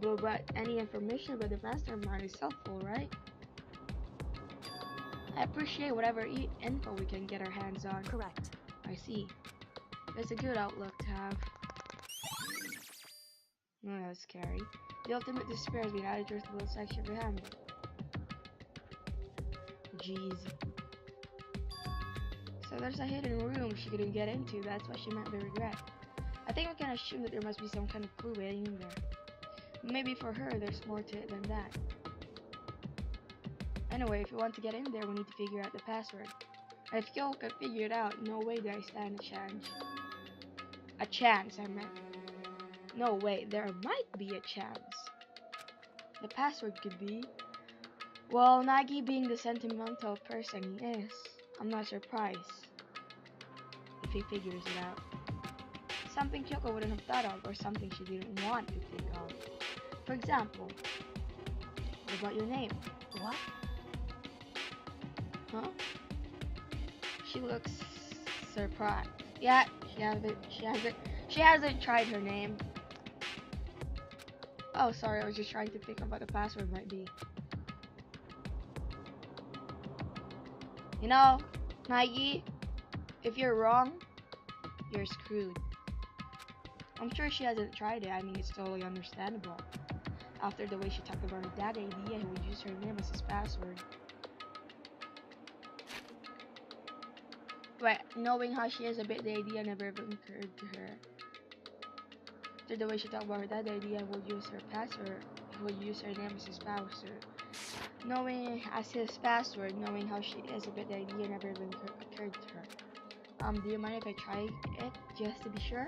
But any information about the mastermind is helpful, right? I appreciate whatever info we can get our hands on. correct. I see. That's a good outlook to have. Oh, that's scary. The ultimate despair has been added to the little section of the handbook. Jeez. So there's a hidden room she couldn't get into. That's what she meant by regret. I think we can assume that there must be some kind of clue waiting in there. Maybe for her, there's more to it than that. Anyway, if we want to get in there, we need to figure out the password. And if Kyo can figure it out, no way do I stand a chance. A chance, I meant. No, wait, there might be a chance. The password could be... Well, Nagi being the sentimental person he is, I'm not surprised if he figures it out. Something Kyoko wouldn't have thought of, or something she didn't want to think of. For example, what about your name? What? Huh? She looks surprised. Yeah, she hasn't tried her name. Oh, sorry, I was just trying to think of what the password might be. You know, Nagi, if you're wrong, you're screwed. I'm sure she hasn't tried it. I mean, it's totally understandable. After the way she talked about her dad idea, he would use her name as his password. But knowing how she is a bit, the idea never even occurred to her. After the way she talked about her dad idea, he would use her password. He would use her name as his password. Knowing as his password, knowing how she is a bit, the idea never even occurred to her. Do you mind if I try it just to be sure?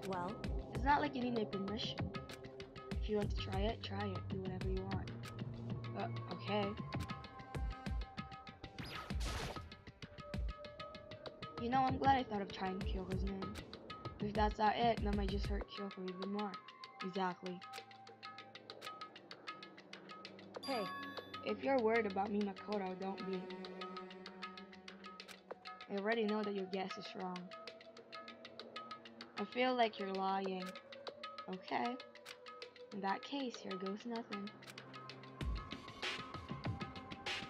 Well, It's not like you need my permission. If you want to try it, do whatever you want. Okay. You know, I'm glad I thought of trying Kyoko's name. If that's not it, that might just hurt Kyoko even more. Exactly. hey, If you're worried about me, Makoto, don't be. I already know that your guess is wrong. I feel like you're lying. Okay. In that case, here goes nothing.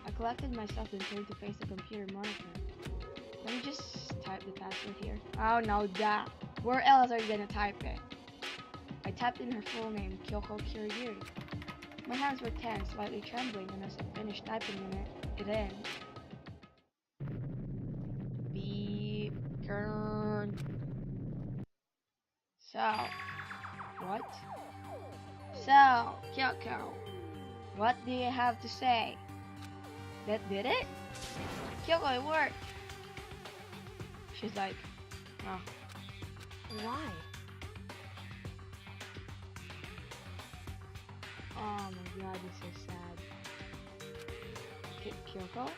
I collected myself and turned to face the computer monitor. Let me just type the password here. Oh no, duh. Where else are you gonna type it? I typed in her full name, Kyoko Kirigiri. My hands were tense, slightly trembling, and as I finished typing it in. Beep. Turn. So, what? So, Kyoko, what do you have to say? That did it? Kyoko, it worked. She's like, oh. why? Oh my god, this is sad. Kyoko?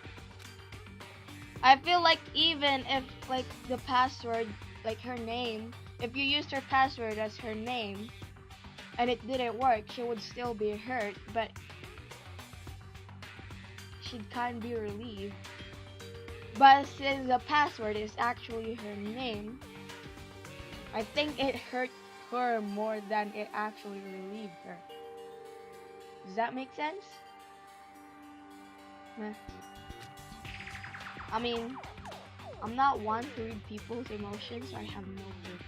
I feel like even if like the password, like her name, if you used her password as her name and it didn't work, she would still be hurt, but she'd kind of be relieved. But since the password is actually her name, I think it hurt her more than it actually relieved her. Does that make sense? Meh. I mean, I'm not one to read people's emotions, so I have no clue.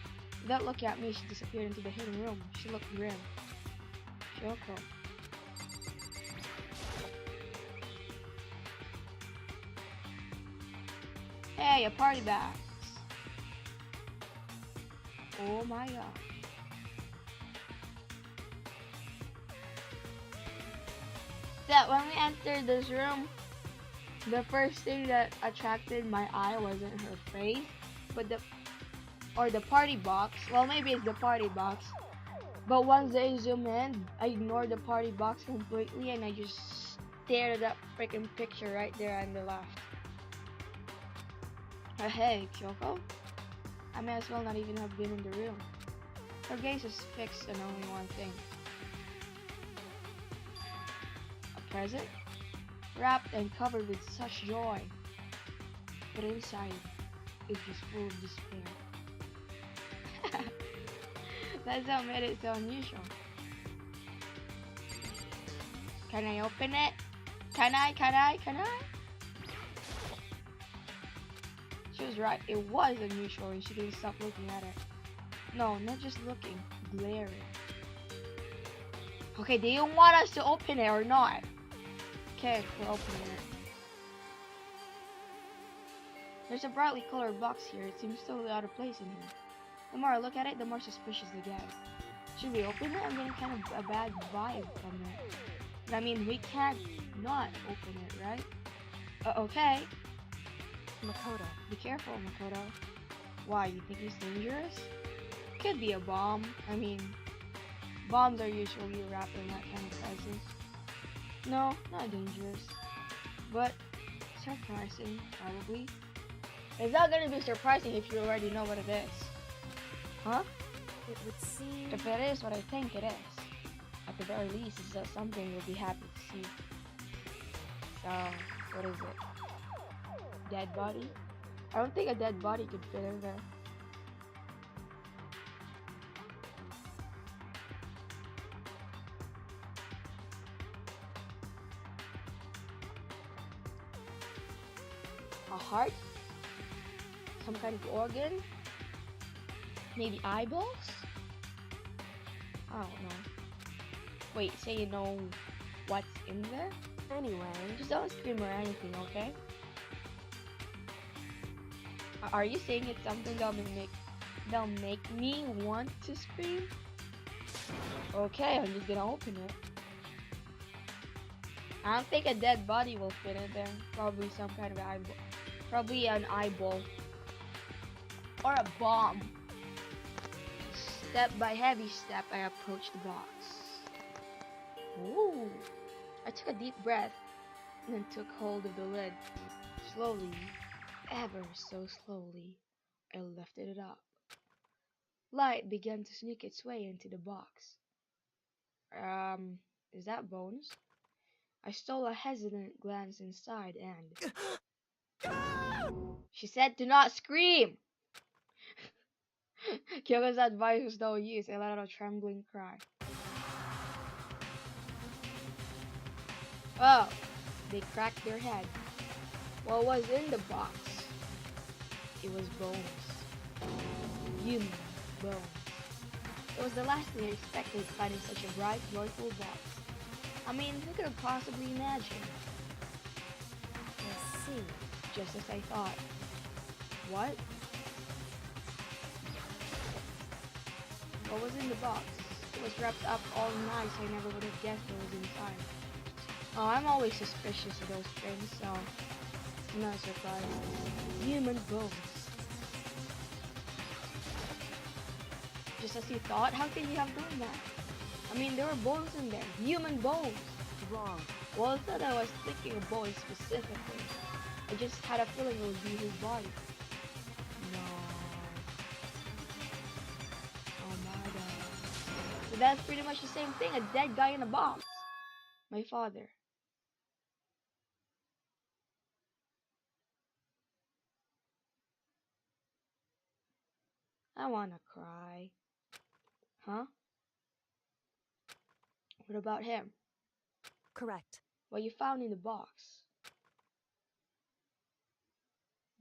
Without looking at me, she disappeared into the hidden room. She looked grim. Kyoko. Hey, a party box. Oh my god. That when we entered this room, the first thing that attracted my eye wasn't her face, but the party box. Well, maybe it's the party box. But once they zoom in, I ignored the party box completely and I just stared at that freaking picture right there on the left. Hey, Kyoko. I may as well not even have been in the room. Her gaze is fixed on only one thing. A present? Wrapped and covered with such joy. But inside, it's just full of despair. That's what made it so unusual. Can I open it? Can I? She was right, it was unusual and she didn't stop looking at it. No, not just looking, glaring. Okay, do you want us to open it or not? Okay, we're opening it. There's a brightly colored box here. It seems totally out of place in here. The more I look at it, the more suspicious I get. Should we open it? I'm getting kind of a bad vibe from it. But I mean, we can't not open it, right? Okay. Makoto. Be careful, Makoto. Why, you think he's dangerous? Could be a bomb. I mean, bombs are usually wrapped in that kind of present. No, not dangerous. But surprising, probably. It's not gonna be surprising if you already know what it is. Huh? It would seem... If it is what I think it is, at the very least, it's something you'll be happy to see. So, what is it? Dead body? I don't think a dead body could fit in there. A heart? Some kind of organ? Maybe eyeballs? I don't know. Wait, say you know what's in there? Anyway... Just don't scream or anything, okay? Are you saying it's something that'll make me want to scream? Okay, I'm just gonna open it. I don't think a dead body will fit in there. Probably some kind of eyeball. Probably an eyeball. Or a bomb. Step by heavy step, I approached the box. Ooh. I took a deep breath and then took hold of the lid. Slowly, ever so slowly, I lifted it up. Light began to sneak its way into the box. Is that bones? I stole a hesitant glance inside and... She said to not scream! Kyoko's advice was no use. I let out a trembling cry. Oh, they cracked their head. What was in the box? It was bones. Human bones. It was the last thing I expected finding such a bright, joyful box. I mean, who could have possibly imagined? I see. Just as I thought. What? What was in the box? It was wrapped up all nice. I never would have guessed what was inside. Oh, I'm always suspicious of those things, so I'm not surprised. Human bones. Just as you thought? How could you have done that? I mean, there were bones in there. Human bones. wrong. Well, it's not that I was thinking of boys specifically. I just had a feeling it would be his body. No. Oh my god. So that's pretty much the same thing, a dead guy in a box. My father. I wanna cry. Huh? What about him? Correct. What you found in the box?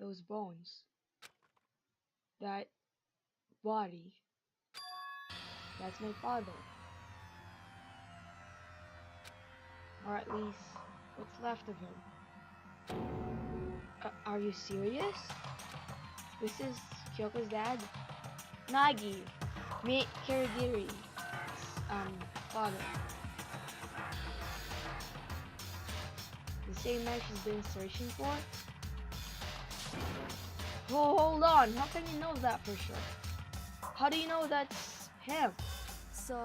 Those bones. That body. That's my father. Or at least, what's left of him. Are you serious? This is Kyoko's dad? Nagi. Kirigiri's father. The same man she's been searching for? Oh, hold on. How can you know that for sure? How do you know that's him? So,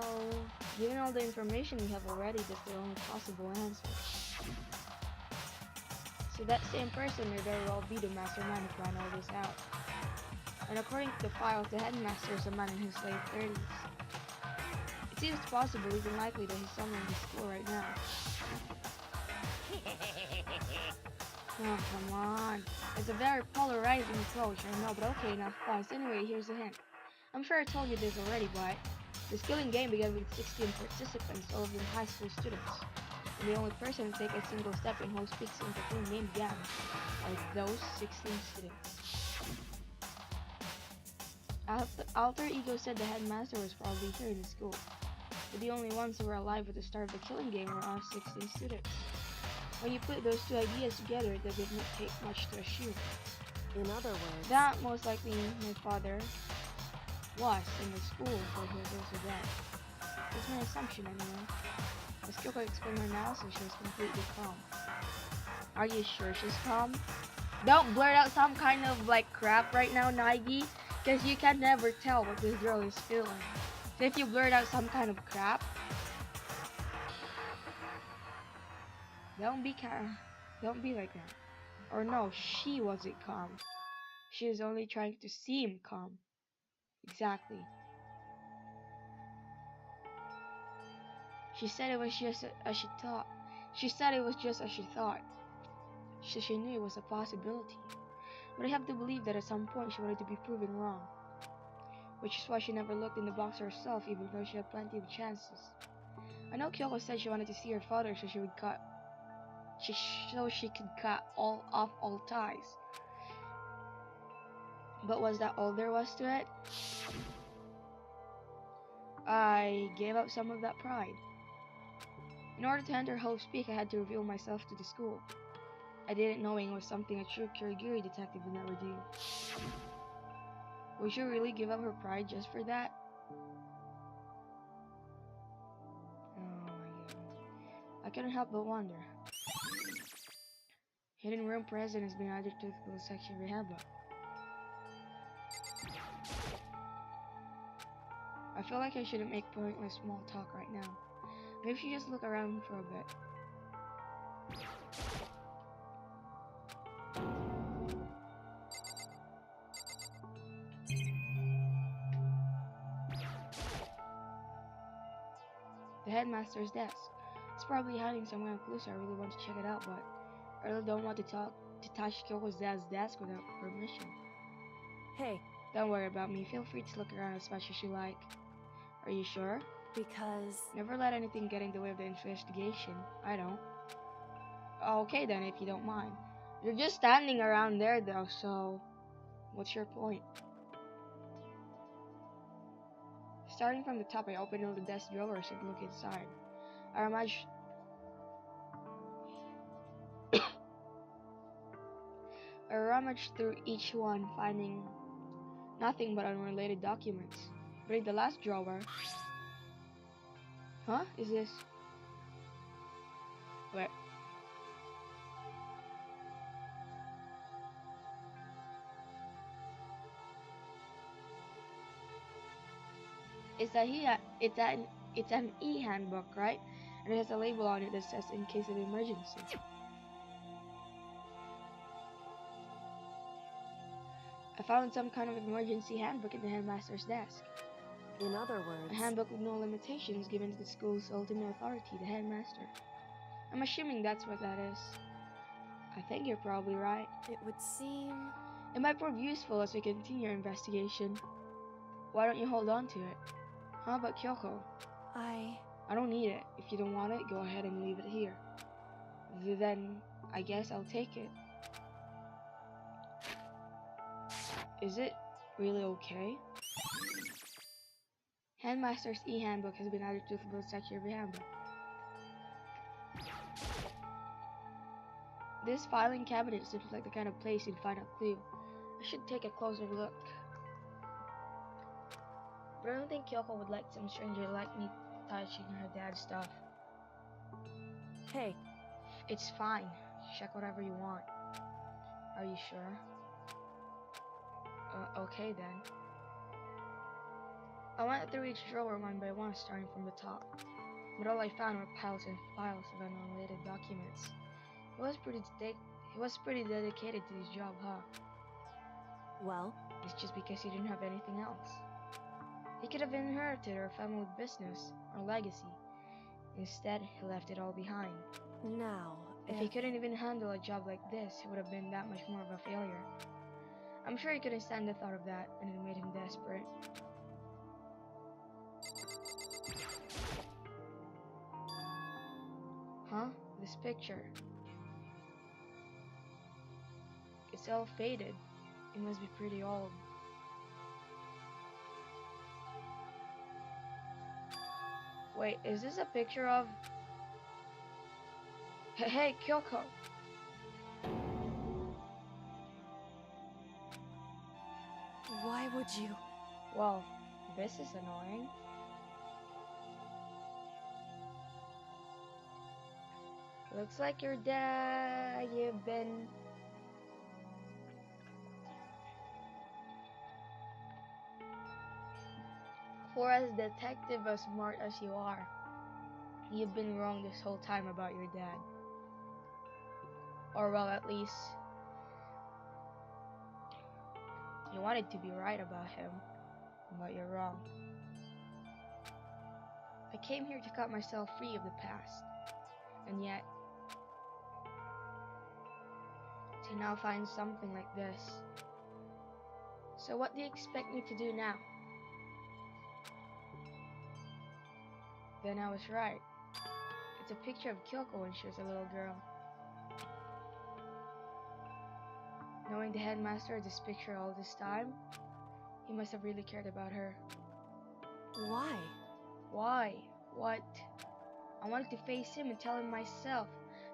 Given all the information we have already, that's the only possible answer. So that same person may very well be the mastermind who planned all this out. And according to the files, the headmaster is a man in his late 30s. It seems possible, even likely, that he's somewhere in the school right now. Oh, come on. It's a very polarizing approach, I know, but okay, enough pause. Anyway, here's a hint. I'm sure I told you this already, but this killing game began with 16 participants, all of them high school students. And the only person to take a single step in Host Peaks into the killing game began are those 16 students. Alter Ego said the headmaster was probably here in the school, but the only ones who were alive at the start of the killing game were our 16 students. When you put those two ideas together, it doesn't take much to assume. in other words, That most likely my father was in the school before he was also dead. That's my assumption anyway. As Kyoko explained her analysis, she was completely calm. Are you sure she's calm? Don't blurt out some kind of like crap right now, Nagi, because you can never tell what this girl is feeling. So if you blurt out some kind of crap, don't be like that. Or no, she wasn't calm. She was only trying to seem calm. Exactly. She said it was just as she thought. She said it was just as she thought. She knew it was a possibility. But I have to believe that at some point she wanted to be proven wrong. Which is why she never looked in the box herself, even though she had plenty of chances. I know Kyoko said she wanted to see her father so she could cut off all ties. But was that all there was to it? I gave up some of that pride. In order to enter Hope's Peak, I had to reveal myself to the school. I didn't knowing it was something a true Kirigiri detective would never do. Would she really give up her pride just for that? Oh my god. I couldn't help but wonder. Hidden room present has been added to the section we have. I feel like I shouldn't make pointless small talk right now. Maybe we should just look around for a bit. The headmaster's desk. It's probably hiding somewhere close. I really want to check it out, but I really don't want to touch Kyoko's dad's desk without permission. hey, Don't worry about me. Feel free to look around as much as you like. Are you sure? because Never let anything get in the way of the investigation. I don't. Okay then, if you don't mind. You're just standing around there though, so what's your point? Starting from the top, I opened all the desk drawers and looked inside. I rummaged through each one, finding nothing but unrelated documents. But in the last drawer... Huh? Is this... Wait. It's an e-handbook, right? and it has a label on it that says in case of emergency. I found some kind of emergency handbook in the headmaster's desk. In other words, A handbook with no limitations given to the school's ultimate authority, the headmaster. I'm assuming that's what that is. I think you're probably right. it would seem... It might prove useful as we continue our investigation. Why don't you hold on to it? How about Kyoko? I don't need it. If you don't want it, go ahead and leave it here. Then, I guess I'll take it. Is it really okay? Handmaster's e-handbook has been added to the book section of your handbook. This filing cabinet seems like the kind of place you'd find a clue. I should take a closer look. But I don't think Kyoko would like some stranger like me touching her dad's stuff. Hey. It's fine. Check whatever you want. Are you sure? Okay then. I went through each drawer one by one, starting from the top. But all I found were piles and files of unrelated documents. He was pretty dedicated to his job, huh? Well? It's just because he didn't have anything else. He could have inherited our family business, or legacy. Instead, he left it all behind. Now, if he couldn't even handle a job like this, he would have been that much more of a failure. I'm sure he couldn't stand the thought of that, and it made him desperate. Huh? This picture. It's all faded. It must be pretty old. Wait, is this a picture of... Hey, Kyoko! Why would you? Well, this is annoying. Looks like your dad, you've been... For as detective as smart as you are, you've been wrong this whole time about your dad. Or well, at least, you wanted to be right about him, but you're wrong. I came here to cut myself free of the past, and yet, to now find something like this. So what do you expect me to do now? Then I was right. It's a picture of Kyoko when she was a little girl. Knowing the headmaster had this picture all this time, he must have really cared about her. Why? Why? What? I wanted to face him and tell him myself,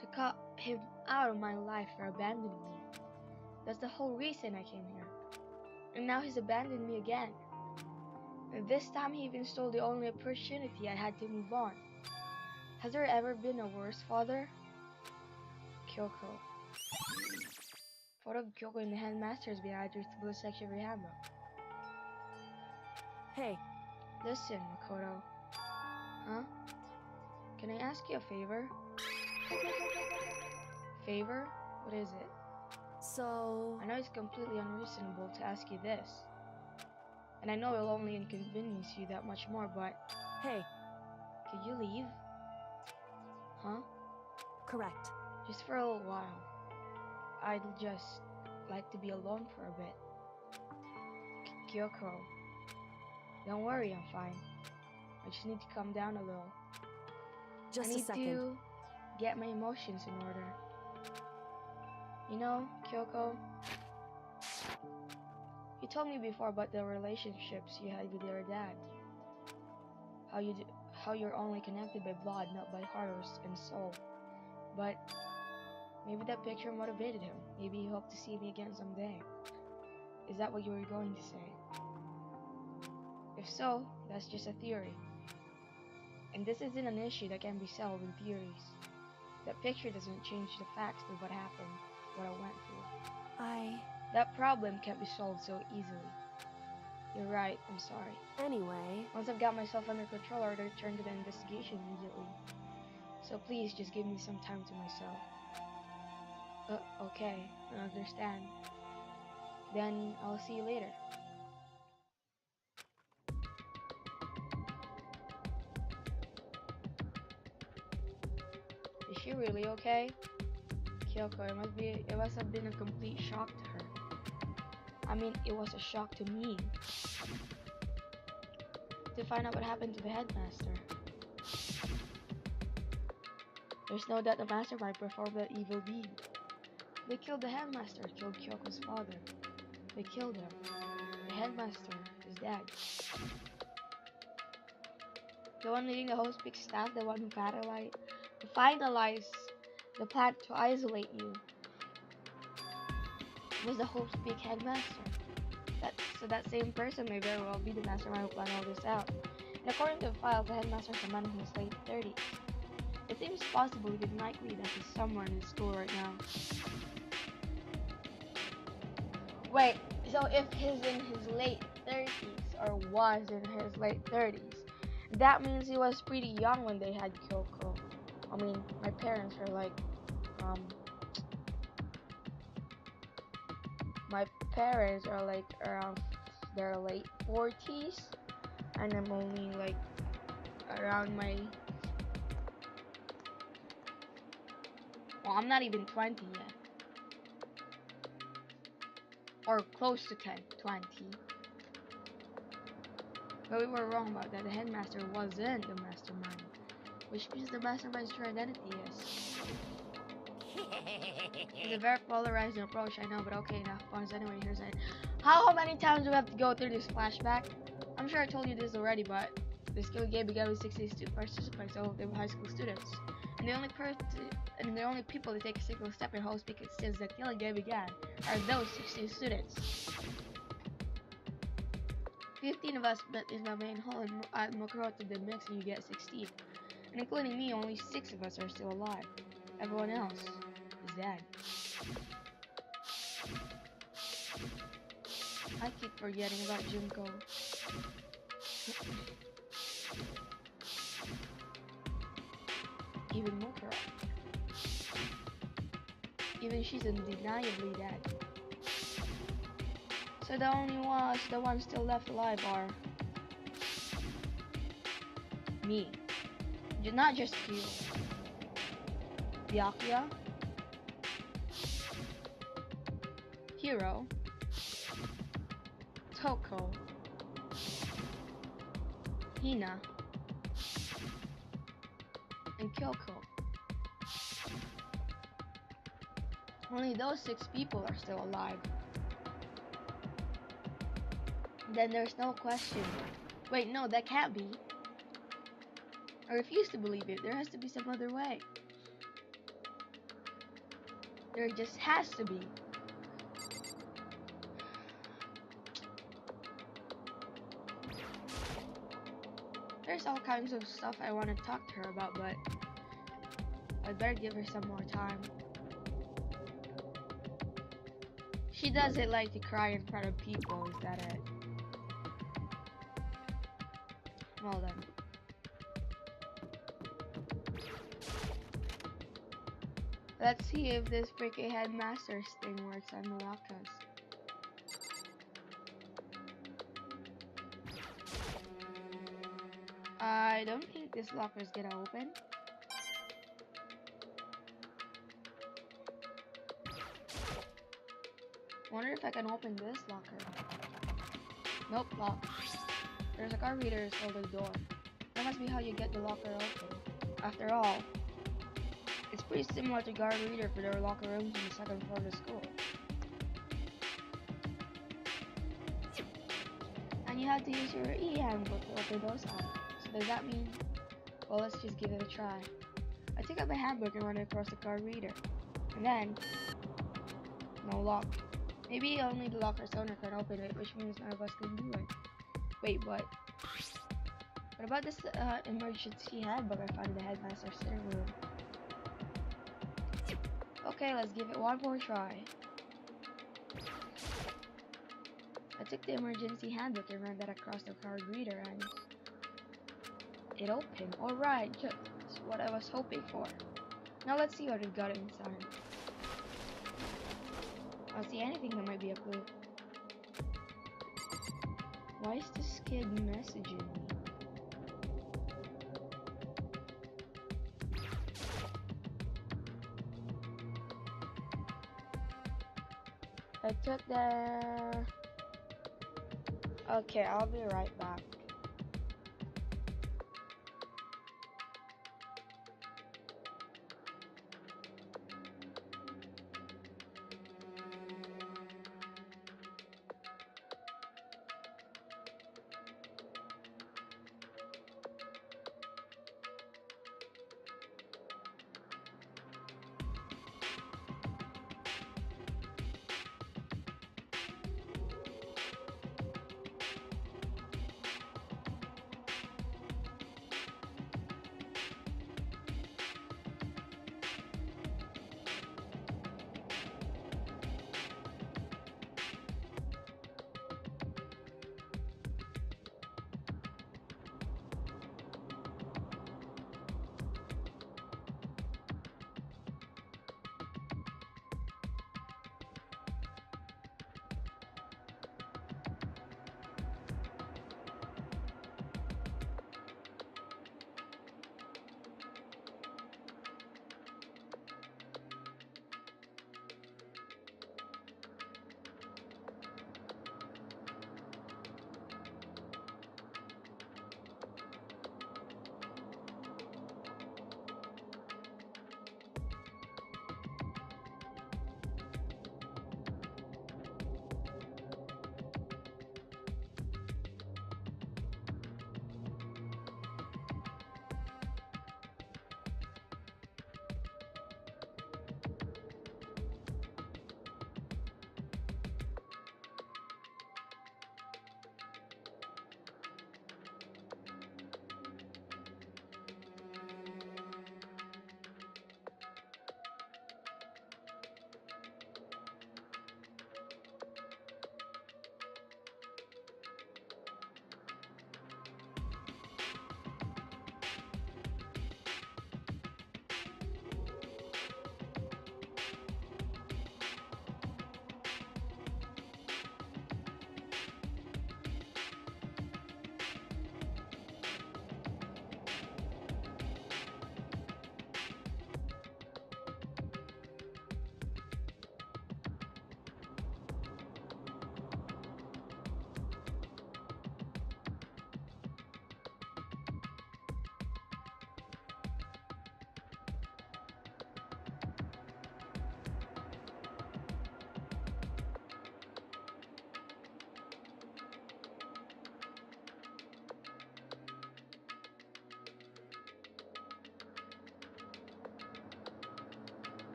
to cut him out of my life for abandoning me. That's the whole reason I came here. And now he's abandoned me again. And this time he even stole the only opportunity I had to move on. Has there ever been a worse father? Kyoko. Photo of Kyoko in the headmaster has been added to the blue section of your handbook. Hey. Listen, Makoto. Huh? Can I ask you a favor? Favor? What is it? So... I know it's completely unreasonable to ask you this. And I know it'll only inconvenience you that much more, but... Hey. Could you leave? Huh? Correct. Just for a little while. I'd just like to be alone for a bit. Kyoko. Don't worry, I'm fine. I just need to calm down a little. Just a second. I need to get my emotions in order. You know, Kyoko, you told me before about the relationships you had with your dad. How you're only connected by blood, not by heart and soul. But maybe that picture motivated him. Maybe he hoped to see me again someday. Is that what you were going to say? If so, that's just a theory. And this isn't an issue that can be solved in theories. That picture doesn't change the facts of what happened, what I went through. That problem can't be solved so easily. You're right, I'm sorry. Anyway... Once I've got myself under control, I'll return to the investigation immediately. So please just give me some time to myself. Okay, I understand. Then I'll see you later. Is she really okay? Kyoko, it must have been a complete shock to her. I mean, it was a shock to me. To find out what happened to the headmaster. There's no doubt the mastermind performed that evil deed. They killed the headmaster, killed Kyoko's father. They killed him. The headmaster is dead. The one leading the host big staff, the one who finalized the plan to isolate you, was the host big headmaster. So that same person may very well be the mastermind who planned all this out. And according to the files, the headmaster is a man in his late 30s. It seems possible, even likely, that he's somewhere in his school right now. Wait, so if he's in his late 30s, or was in his late 30s, that means he was pretty young when they had Kyoko. I mean, my parents are like, my parents are like around their late 40s, and I'm only like around my, well, I'm not even 20 yet, or close to 20. But we were wrong about that. The headmaster wasn't the mastermind, which means the mastermind's true identity is. It's a very polarizing approach, I know, but okay, enough puns. Anyway, here's it. How many times do we have to go through this flashback? I'm sure I told you this already, but the skill game began with 62 participants, all of them high school students. And the only people that take a single step in whole speaking since the killing game began are those 60 students. 15 of us met in the main hall at Mokoro to the mix, and you get 16. And including me, only 6 of us are still alive. Everyone else is dead. I keep forgetting about Junko. Even Mokoro. Even she's undeniably dead. So the ones still left alive are me. Not just you. Byakuya, Hiro, Toko, Hina, and Kyoko. Only those 6 people are still alive. Then there's no question. Wait, no, that can't be. I refuse to believe it. There has to be some other way. There just has to be. There's all kinds of stuff I want to talk to her about, but I'd better give her some more time. She doesn't like to cry in front of people, is that it? Well then. Let's see if this freaking headmaster's thing works on the lockers. I don't think this locker's gonna open. Wonder if I can open this locker. Nope, locked. There's a card reader over the door. That must be how you get the locker open. After all, it's pretty similar to guard reader for their locker rooms on the second floor of the school. And you have to use your e-handbook to open those up. So does that mean, well, let's just give it a try. I took out my handbook and ran it across the card reader. And then, no lock. Maybe only the locker's owner can open it, which means none of us can do it. Wait, what? What about this emergency handbook I found in the headmaster's sitting room? Okay, let's give it one more try. I took the emergency handbook and ran that across the card reader and It opened. Alright, just what I was hoping for. Now let's see what we got inside. I don't see anything that might be a clue. Why is this kid messaging me? I took the... Okay, I'll be right back.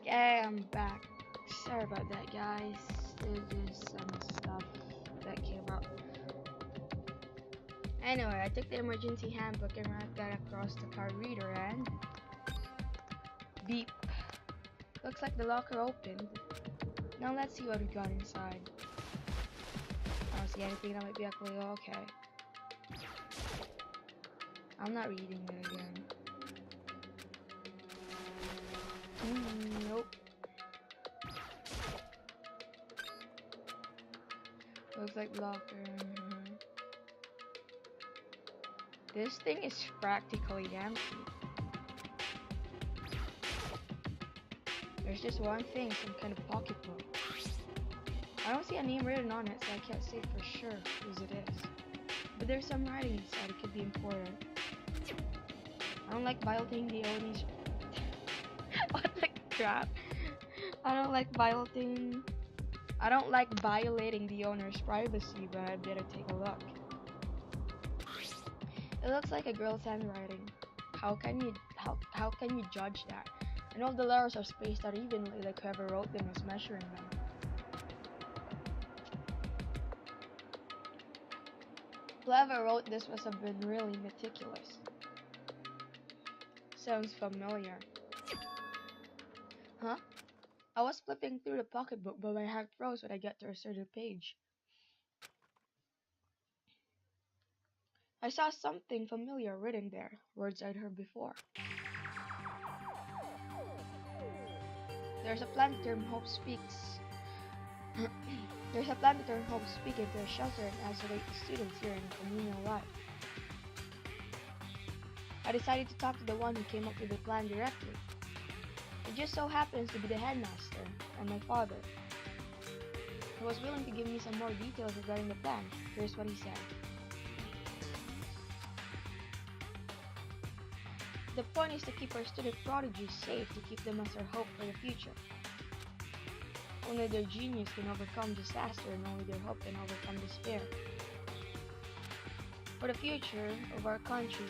Okay, I'm back. Sorry about that, guys. There's just some stuff that came up. Anyway, I took the emergency handbook and ran that across the card reader and... beep. Looks like the locker opened. Now let's see what we got inside. I don't see anything that might be a clue. Okay. I'm not reading it again. Nope. Looks like locker. This thing is practically empty. There's just one thing, some kind of pocketbook. I don't see a name written on it, so I can't say for sure whose it is. But there's some writing inside, it could be important. I don't like violating the owner's... What the crap? I don't like violating the owner's privacy, but I better take a look. It looks like a girl's handwriting. How can you judge that? And all the letters are spaced out evenly, like whoever wrote them was measuring them. Whoever wrote this must have been really meticulous. Sounds familiar. Huh? I was flipping through the pocketbook, but my heart froze when I got to a certain page. I saw something familiar written there, words I'd heard before. There's a planetary hope speaks. There's a planetary hope speaking to shelter and isolate the students here in communal life. I decided to talk to the one who came up with the plan directly. It just so happens to be the headmaster and my father. He was willing to give me some more details regarding the plan. Here's what he said. The point is to keep our student prodigies safe, to keep them as our hope for the future. Only their genius can overcome disaster, and only their hope can overcome despair. For the future of our country,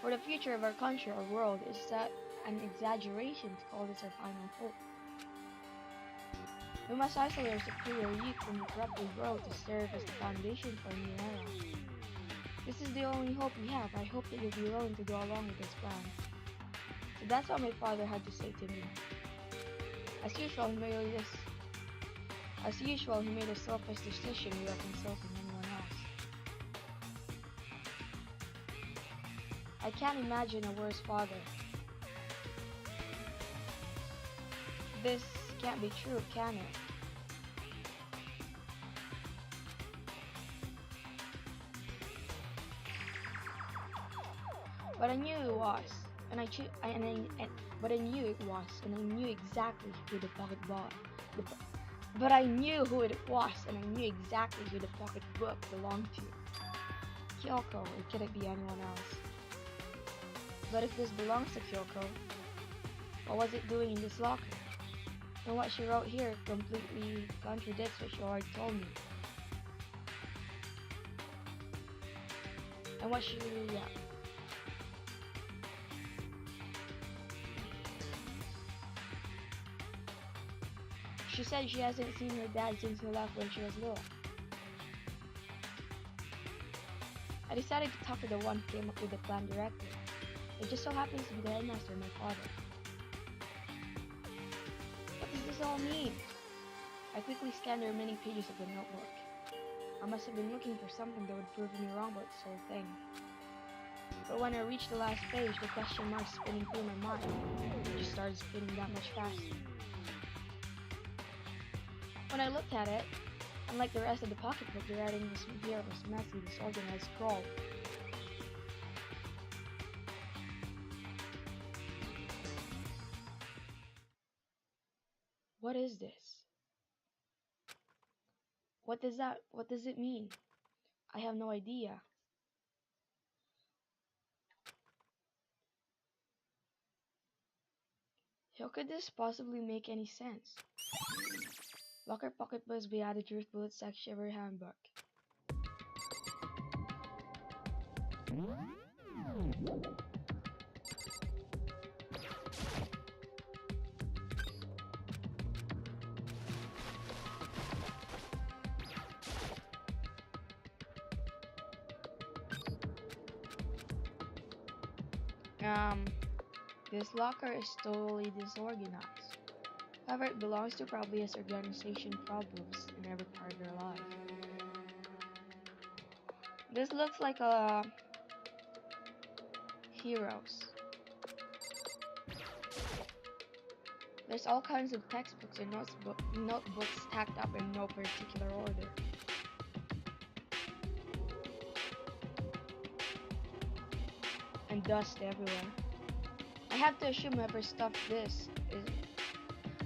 or world, is that an exaggeration to call this our final hope? We must isolate our superior youth from the corrupted world to serve as the foundation for a new era. This is the only hope we have. I hope that you'll be willing to go along with this plan. So that's what my father had to say to me. As usual, he made a selfish decision without consulting anyone else. I can't imagine a worse father. This can't be true, can it? But I knew it was, and I knew exactly who the pocketbook. But I knew who it was, and I knew exactly who the pocketbook belonged to. Kyoko, or could it be anyone else? But if this belongs to Kyoko, what was it doing in this locker? And what she wrote here completely contradicts what she already told me. And what she She said she hasn't seen her dad since he left when she was little. I decided to talk to the one who came up with the plan directly. It just so happens to be the headmaster and my father. What does this all mean? I quickly scanned the remaining pages of the notebook. I must have been looking for something that would prove me wrong about this whole thing. But when I reached the last page, the question mark spinning through my mind just started spinning that much faster. When I looked at it, unlike the rest of the pocketbook, the writing was messy, disorganized, scrawled. What is this? What does it mean? I have no idea. How could this possibly make any sense? Locker pocketbooks be added to bullet section of your handbook. This locker is totally disorganized. Whoever it belongs to probably has organization problems in every part of their life. This looks like a heroes. There's all kinds of textbooks and notebooks stacked up in no particular order. And dust everywhere. I have to assume whoever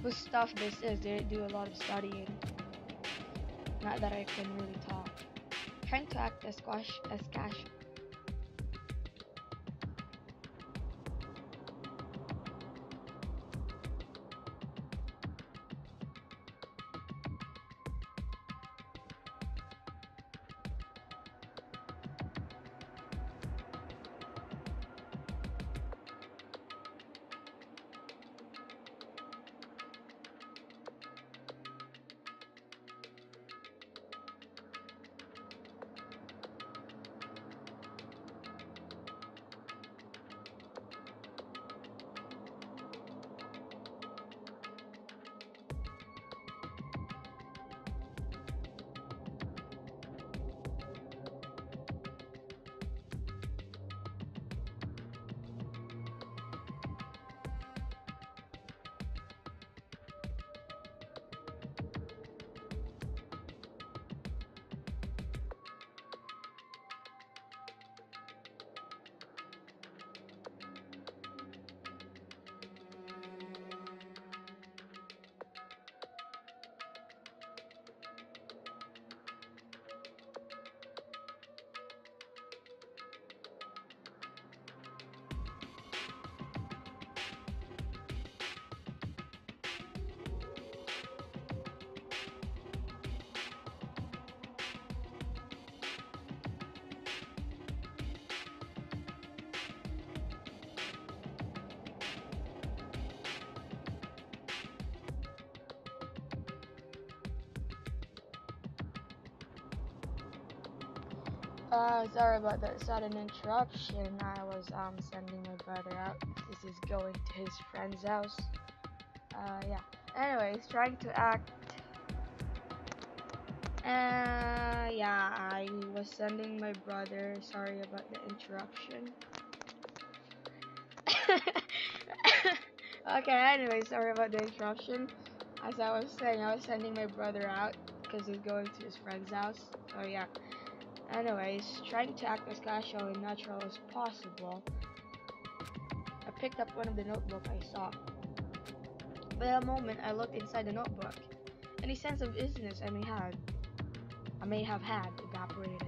whose stuff this is didn't do a lot of studying. Not that I can really talk. Trying to act as casual. Sorry about that sudden interruption. I was sending my brother out. This is going to his friend's house. Yeah. Anyways, trying to act. Yeah, I was sending my brother. Sorry about the interruption. Okay, anyway, sorry about the interruption. As I was saying, I was sending my brother out because he's going to his friend's house. So yeah. Anyways, trying to act as casual and natural as possible, I picked up one of the notebook I saw. But at a moment, I looked inside the notebook. Any sense of business I may have had evaporated.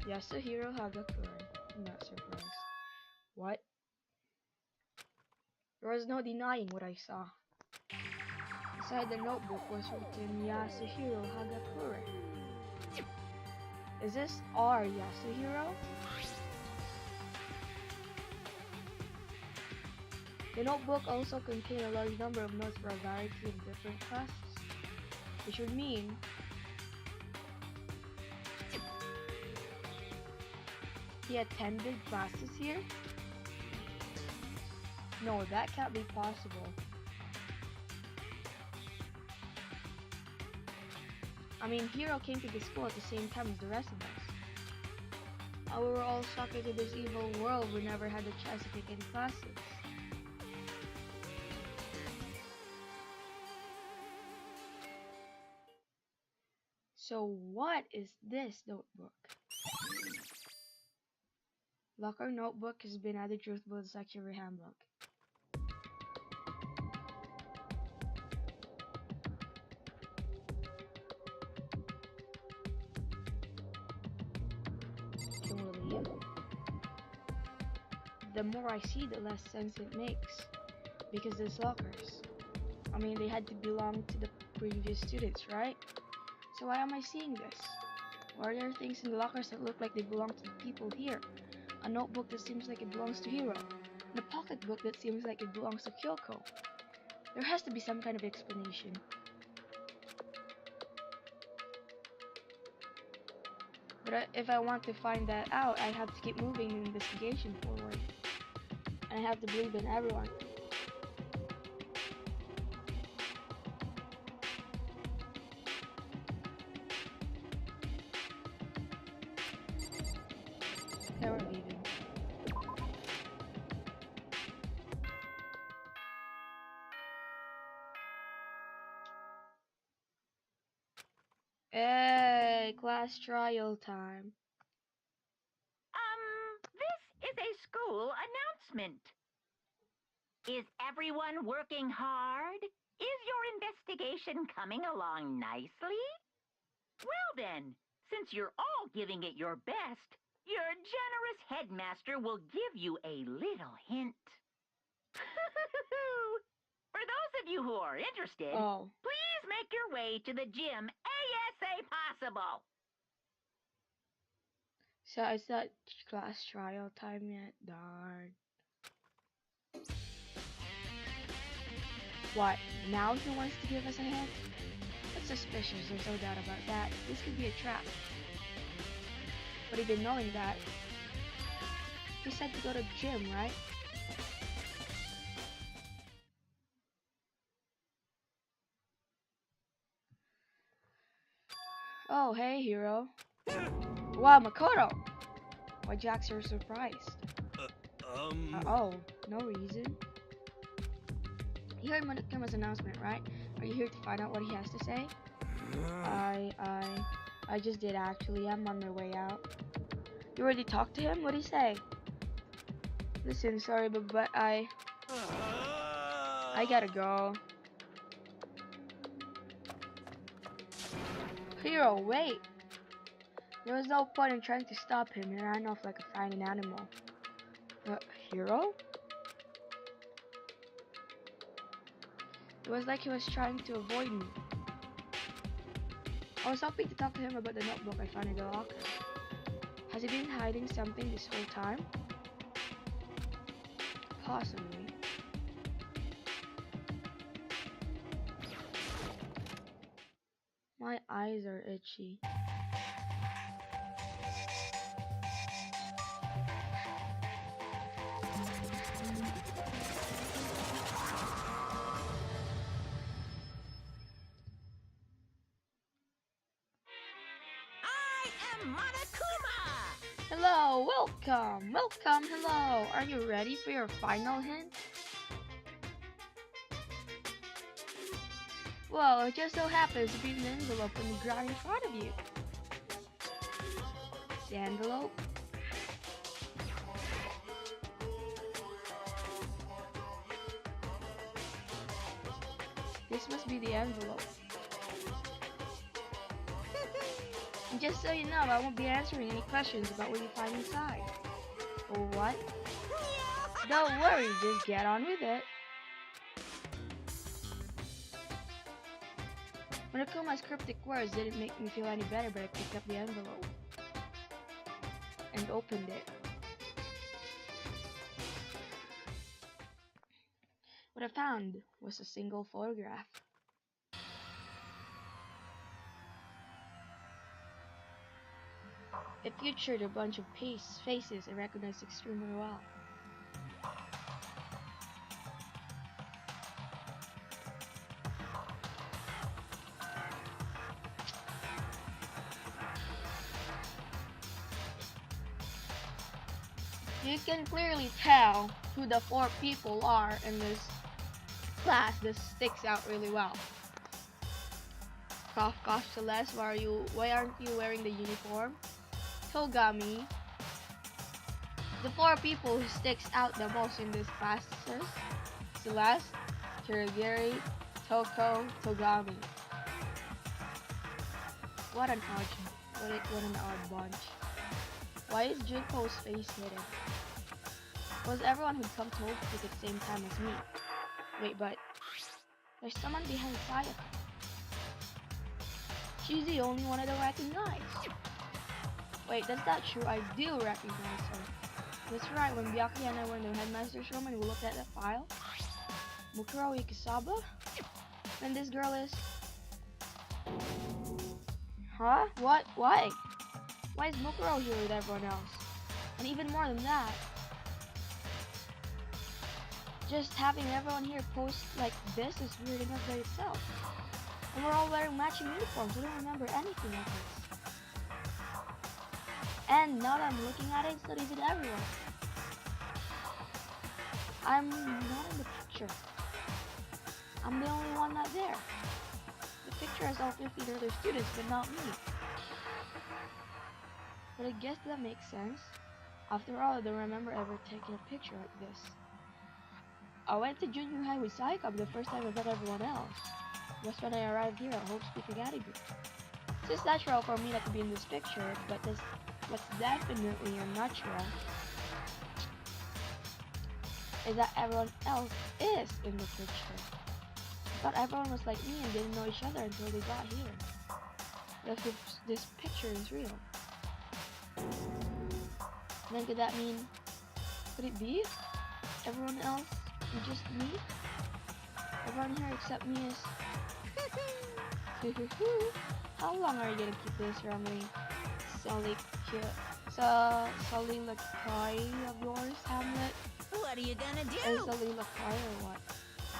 Yasuhiro Hagakure. I'm not surprised. What? There was no denying what I saw. Inside the notebook was written Yasuhiro Hagakure. Is this our Yasuhiro? The notebook also contained a large number of notes for a variety of different classes, which would mean he attended classes here? No, that can't be possible. I mean, Hiro came to the school at the same time as the rest of us. We were all sucked into this evil world. We never had the chance to take any classes. So what is this notebook? Locker notebook has been added to the section of your handbook. Can we leave? The more I see, the less sense it makes. Because there's lockers. I mean, they had to belong to the previous students, right? So why am I seeing this? Why are there things in the lockers that look like they belong to the people here? A notebook that seems like it belongs to Hiro. And a pocketbook that seems like it belongs to Kyoko. There has to be some kind of explanation. But if I want to find that out, I have to keep moving the investigation forward. And I have to believe in everyone. Okay, we're leaving. Hey, class trial time. This is a school announcement. Is everyone working hard? Is your investigation coming along nicely? Well then, since you're all giving it your best, your generous headmaster will give you a little hint. For those of you who are interested, please make your way to the gym ASA possible. So it's not class trial time yet? Darn. What? Now he wants to give us a hint? That's suspicious, there's no doubt about that. This could be a trap. But even knowing that, he said to go to the gym, right? Oh, hey, Hiro. Wow, Makoto! Why Jax, you're surprised? Oh, no reason. You heard Monokama's announcement, right? Are you here to find out what he has to say? I just did actually. I'm on my way out. You already talked to him? What'd he say? Listen, sorry, but I gotta go. Hiro, wait! There was no point in trying to stop him. He ran off like a frightened animal. Hiro? It was like he was trying to avoid me. I was hoping to talk to him about the notebook I found in the locker. Has he been hiding something this whole time? Possibly. My eyes are itchy. am Monokuma! Hello, welcome, welcome, hello. Are you ready for your final hint? Well, it just so happens to be an envelope on the ground in front of you. The envelope? This must be the envelope. And just so you know, I won't be answering any questions about what you find inside. Or what? Don't worry, just get on with it. Monokuma's cryptic words didn't make me feel any better, but I picked up the envelope and opened it. What I found was a single photograph. It featured a bunch of faces I recognized extremely well. You can clearly tell who the 4 people are in this class. This sticks out really well. Cough, cough, Celeste, why aren't you wearing the uniform? Togami. The 4 people who sticks out the most in this class is Celeste, Kirigiri, Toko, Togami. What an odd bunch. Why is Junko's face hidden? Was everyone who'd come to Havoc at the same time as me? Wait, but there's someone behind Sayaka. She's the only one I don't recognize. Wait, that's not true. I do recognize her. That's right, when Byaki and I were in the headmaster's room and we looked at that file. Mukuro Ikisaba? And this girl is... Huh? What? Why? Why is Mukuro here with everyone else? And even more than that, just having everyone here post like this is weird enough by itself. And we're all wearing matching uniforms. I don't remember anything like this. And now that I'm looking at it, it's not even everyone. I'm not in the picture. I'm the only one not there. The picture has all 15 other students, but not me. But I guess that makes sense. After all, I don't remember ever taking a picture like this. I went to junior high with Sayaka the first time I met everyone else. Was when I arrived here at Hope Speak Academy. It's natural for me not to be in this picture, but what's definitely unnatural is that everyone else is in the picture. I thought everyone was like me and didn't know each other until they got here. But if this picture is real, then could it be everyone else and just me? Everyone here except me is... How long are you gonna keep this rambling soliloquy of yours, Hamlet? What are you gonna do? Soliloquy or what?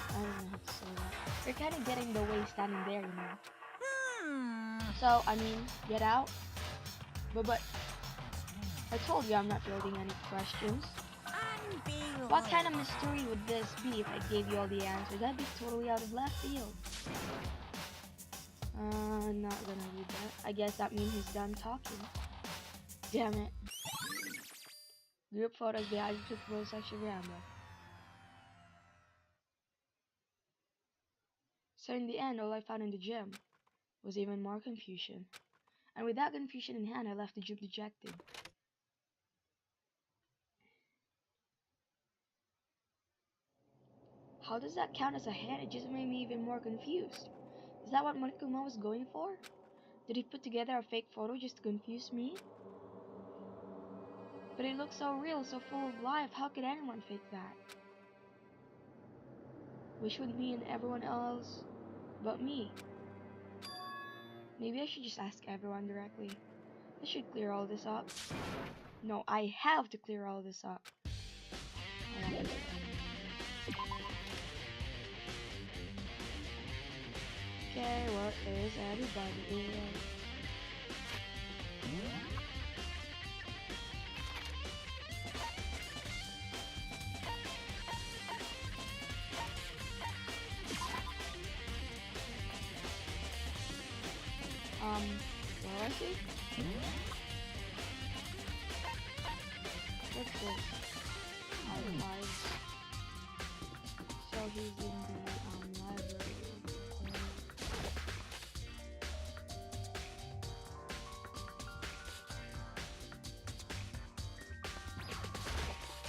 I don't know how to say that. You're kind of getting the way standing there, you know. So, I mean, get out. But I told you I'm not fielding any questions. What kind of mystery would this be if I gave you all the answers? That'd be totally out of left field. Not gonna read that. I guess that means he's done talking. Damn it. Group photos behind the football section veranda. So in the end, all I found in the gym was even more confusion. And with that confusion in hand, I left the gym dejected. How does that count as a hint? It just made me even more confused. Is that what Monokuma was going for? Did he put together a fake photo just to confuse me? But it looks so real, so full of life. How could anyone fake that? Which would mean everyone else but me. Maybe I should just ask everyone directly. I should clear all this up. No, I have to clear all this up. Okay, what is everybody doing? see? What's this? Archives. So he's in the library.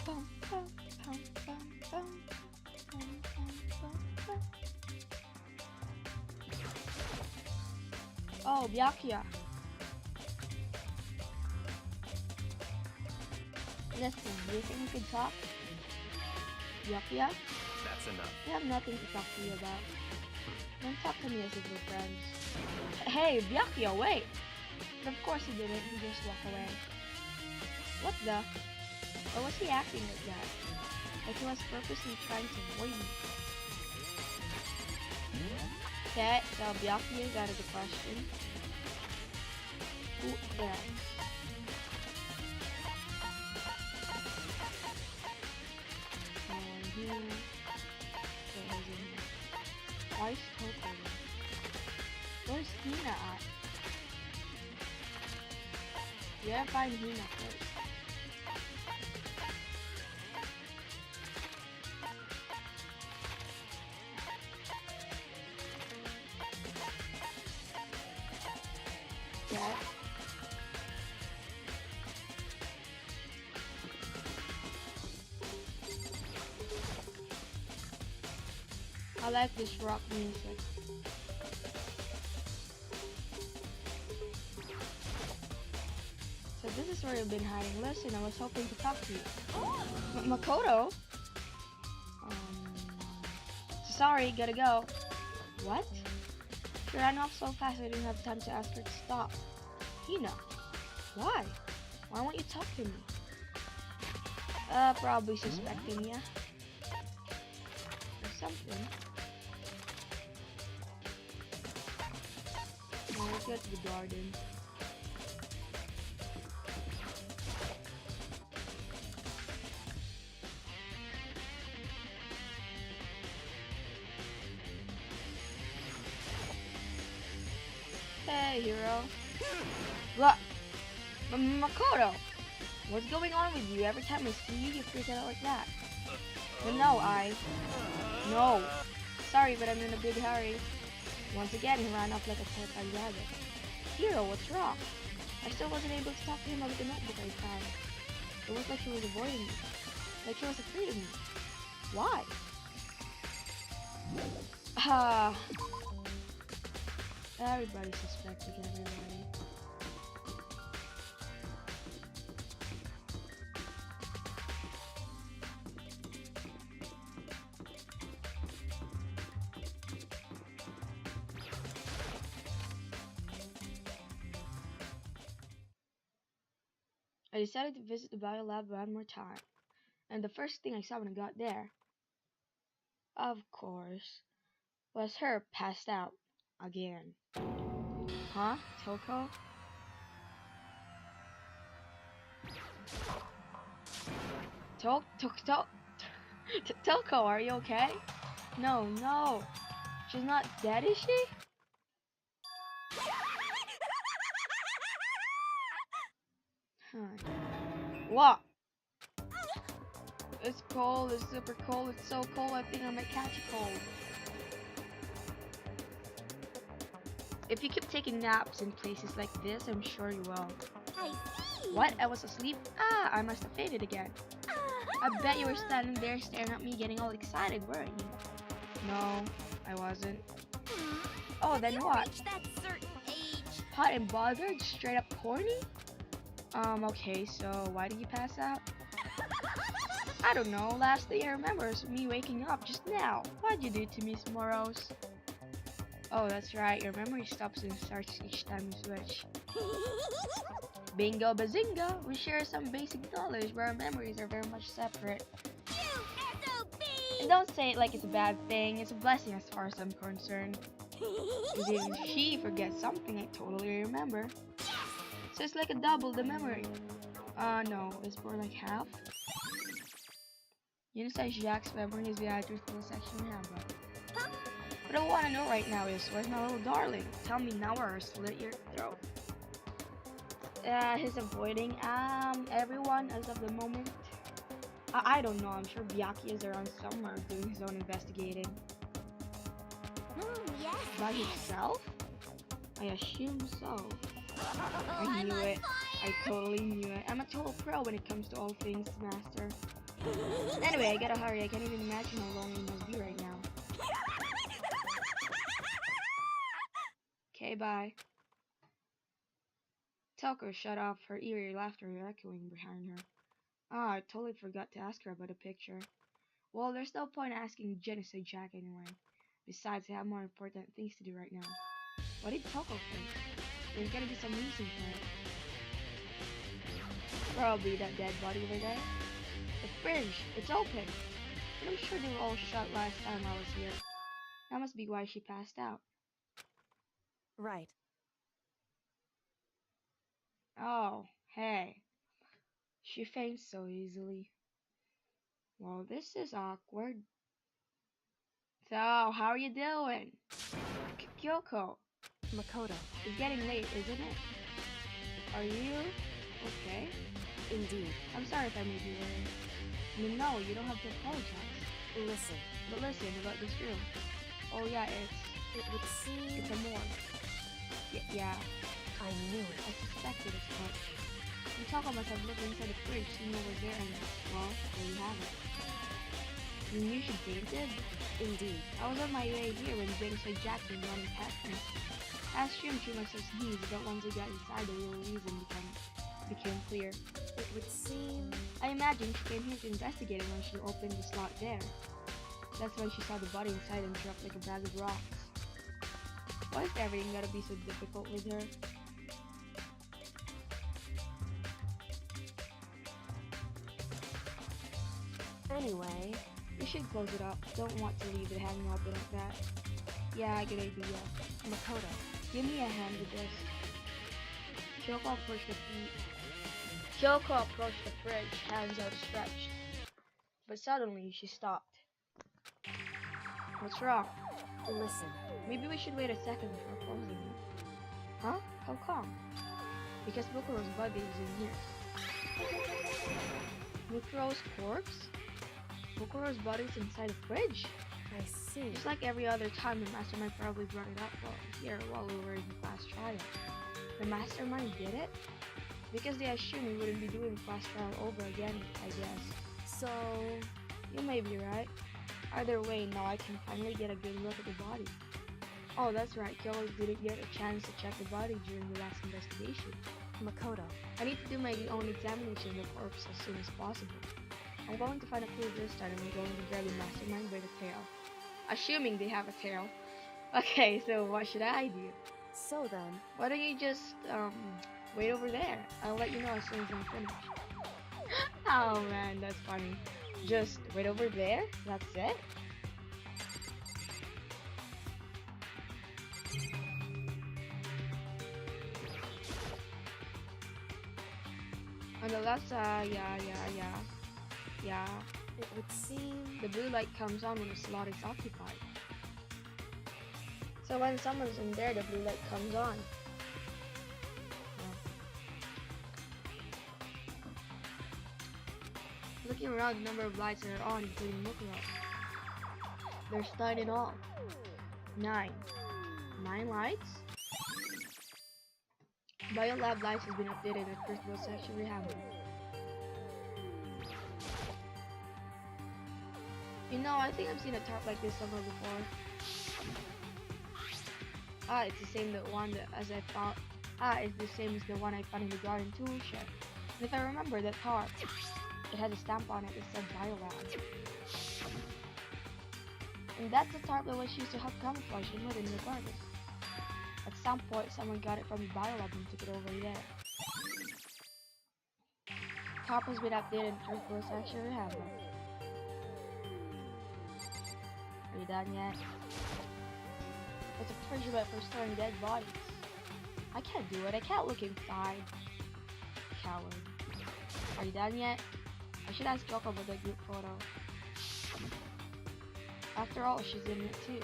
Bum, bum, bum, bum, bum, bum, bum, bum. Oh, Byakuya. Listen, do you think we could talk? Byakuya? That's enough. I have nothing to talk to you about. Don't talk to me as if we're friends. Hey, Byakuya, wait! But of course he didn't, he just walked away. What the? Why was he acting like that? Like he was purposely trying to avoid me. Okay, so Byakuya is out of the question. Who else? Here. Okay, who's in here? Why is Toko there? Where's Hina at? We gotta find Hina first. Yeah. I like this rock music. So this is where you've been hiding. Listen, I was hoping to talk to you. Makoto? Sorry, gotta go. What? She ran off so fast I didn't have time to ask her to stop. Hina, why? Why won't you talk to me? Probably suspecting ya. Or something. Let's go to the garden. Hey, hero. What? Makoto! What's going on with you? Every time I see you, you freak out like that. But no, No. Sorry, but I'm in a big hurry. Once again, he ran off like a terrified rabbit. Hero, what's wrong? I still wasn't able to talk to him about the notebook I found. It looked like he was avoiding me. Like he was afraid of me. Why? Everybody's suspecting everybody. I decided to visit the bio lab one more time, and the first thing I saw when I got there, of course, was her passed out again. Huh? Toko? Toko, are you okay? No. She's not dead, is she? What? It's cold, it's super cold, it's so cold I think I might catch a cold. If you keep taking naps in places like this, I'm sure you will. I see. What? I was asleep? I must have fainted again. I bet you were standing there staring at me getting all excited, weren't you? No, I wasn't. Oh, then what? Reach that certain age. Hot and bothered? Straight up corny? Okay, so why did you pass out? I don't know. Last thing I remember is me waking up just now. What'd you do to me, Smoros? Oh, that's right. Your memory stops and starts each time you switch. Bingo bazinga! We share some basic knowledge, but our memories are very much separate. And don't say it like it's a bad thing. It's a blessing as far as I'm concerned. Because if she forgets something, I totally remember. So it's like a double the memory. No, it's more like half. Unicy's Jack's memory is the address to the section Havoc. What I want to know right now is, where's my little darling? Tell me now or I'll slit your throat. He's avoiding everyone as of the moment. I don't know. I'm sure Byaki is around somewhere doing his own investigating. Yes. By himself? I assume so. I knew it. I totally knew it. I'm a total pro when it comes to all things master. Anyway, I gotta hurry. I can't even imagine how lonely it must be right now. Okay, bye. Telko shut off, her eerie laughter echoing behind her. Ah, I totally forgot to ask her about the picture. Well, there's no point asking Genocide Jack anyway. Besides, I have more important things to do right now. What did Telko think? There's gotta be some reason for it. Probably that dead body over there. The fridge, it's open. But I'm sure they were all shut last time I was here. That must be why she passed out. Right. Oh, hey. She faints so easily. Well, this is awkward. So, how are you doing? Kyoko, Makoto. it's getting late, isn't it? Are you okay? Indeed. I'm sorry if I made you worry. I mean, no, you don't have to apologize. Listen. But listen, about this room. Oh yeah, It would seem... it's a morgue. Yeah, I knew it. I suspected as much. You talk about myself looking inside the fridge, seeing what was there, and well, there you have it. You knew she fainted? Indeed. I was on my way here when Genocide Jack came running past me. I assumed she must have sneezed, but once I got inside, the real reason became clear. It would seem... I imagine she came here to investigate it when she opened the slot there. That's when she saw the body inside and dropped like a bag of rocks. Why is everything gotta be so difficult with her? Anyway... We should close it up. Don't want to leave it hanging open like that. Yeah, good idea. Makoto. Give me a hand with this. Kyoko approached the fridge, hands outstretched. But suddenly, she stopped. What's wrong? Listen. Maybe we should wait a second before closing it. Huh? How come? Because Bukuro's body is in here. Bukuro's corpse? Bukuro's body is inside the fridge? I see. Just like every other time, the mastermind probably brought it up here while we were in class trial. The mastermind did it? Because they assumed we wouldn't be doing class trial over again, I guess. So... You may be right. Either way, now I can finally get a good look at the body. Oh, that's right, Kyo didn't get a chance to check the body during the last investigation. Makoto. I need to do my own examination of the corpse as soon as possible. I'm going to find a clue this time and I'm going to grab the mastermind by the tail. Assuming they have a tail. Okay, so what should I do? So then... Why don't you just, wait over there? I'll let you know as soon as I'm finished. Oh man, that's funny. Just wait over there? That's it? On the left side, yeah. It would seem... The blue light comes on when the slot is occupied. So when someone's in there, the blue light comes on. Looking around, the number of lights that are on, including Mukuro. There's 9 in all. 9. 9 lights? Biolab lights has been updated at first floor section rehab. You know, I think I've seen a tarp like this somewhere before. Ah, it's the same the one that as I found. Ah, it's the same as the one I found in the garden tool shed. And if I remember that tarp, it had a stamp on it that said Biolab. And that's the tarp that was used to help camouflage in within the garden. At some point, someone got it from the Biolab and took it over there. Tarp has been updated in first floor section rehab. Are you done yet? It's a punishment for storing dead bodies. I can't do it. I can't look inside. Coward. Are you done yet? I should ask Kyoko about that group photo. After all, she's in it too.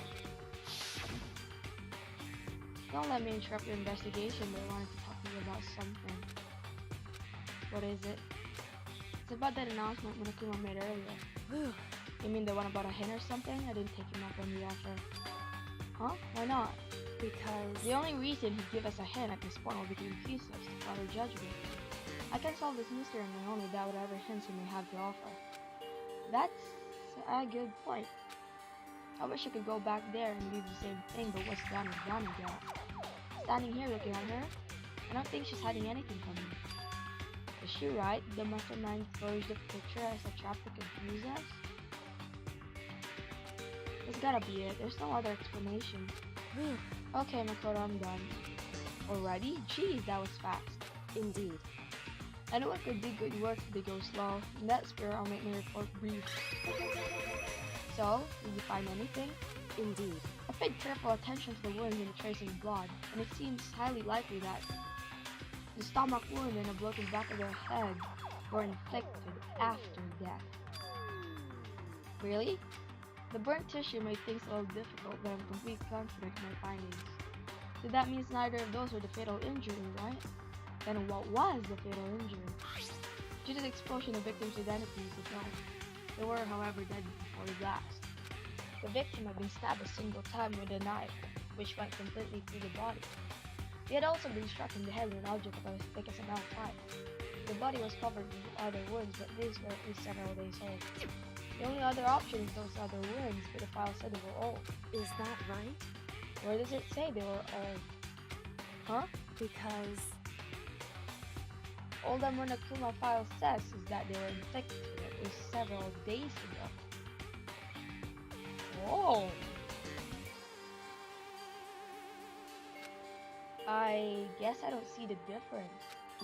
Don't let me interrupt your investigation, but I wanted to talk to you about something. What is it? It's about that announcement Monokuma made earlier. Whew. You mean the one about a hint or something? I didn't take him up on the offer. Huh? Why not? Because The only reason he'd give us a hint at this point will be to infuse us to further judgment. I can solve this mystery on my own without whatever hints he may have to offer. That's a good point. I wish I could go back there and do the same thing, but what's done is done again. Standing here looking at her, I don't think she's hiding anything from me. Is she right? The mastermind forged the picture as a trap to confuse us? That's gotta be it. There's no other explanation. Whew. Okay, Makoto, I'm done. Already? Geez, that was fast. Indeed. Anyone could do good work if they go slow. In that spirit, I'll make my report brief. So, did you find anything? Indeed. I paid careful attention to the wounds and the trace of blood, and it seems highly likely that the stomach wound and a blow to the back of their head were inflicted after death. Really? The burnt tissue made things a little difficult, but I'm completely confident in my findings. So that means neither of those were the fatal injury, right? Then what was the fatal injury? Due to the explosion, the victim's identities is known. They were, however, dead before the blast. The victim had been stabbed a single time with a knife, which went completely through the body. He had also been struck in the head with an object about as thick as an L5. The body was covered with other wounds, but these were at least several days old. The only other option is those other wounds, but the file said they were old. Is that right? Where does it say they were old? Huh? Because All the Monokuma file says is that they were inflicted at least several days ago. Oh! I guess I don't see the difference.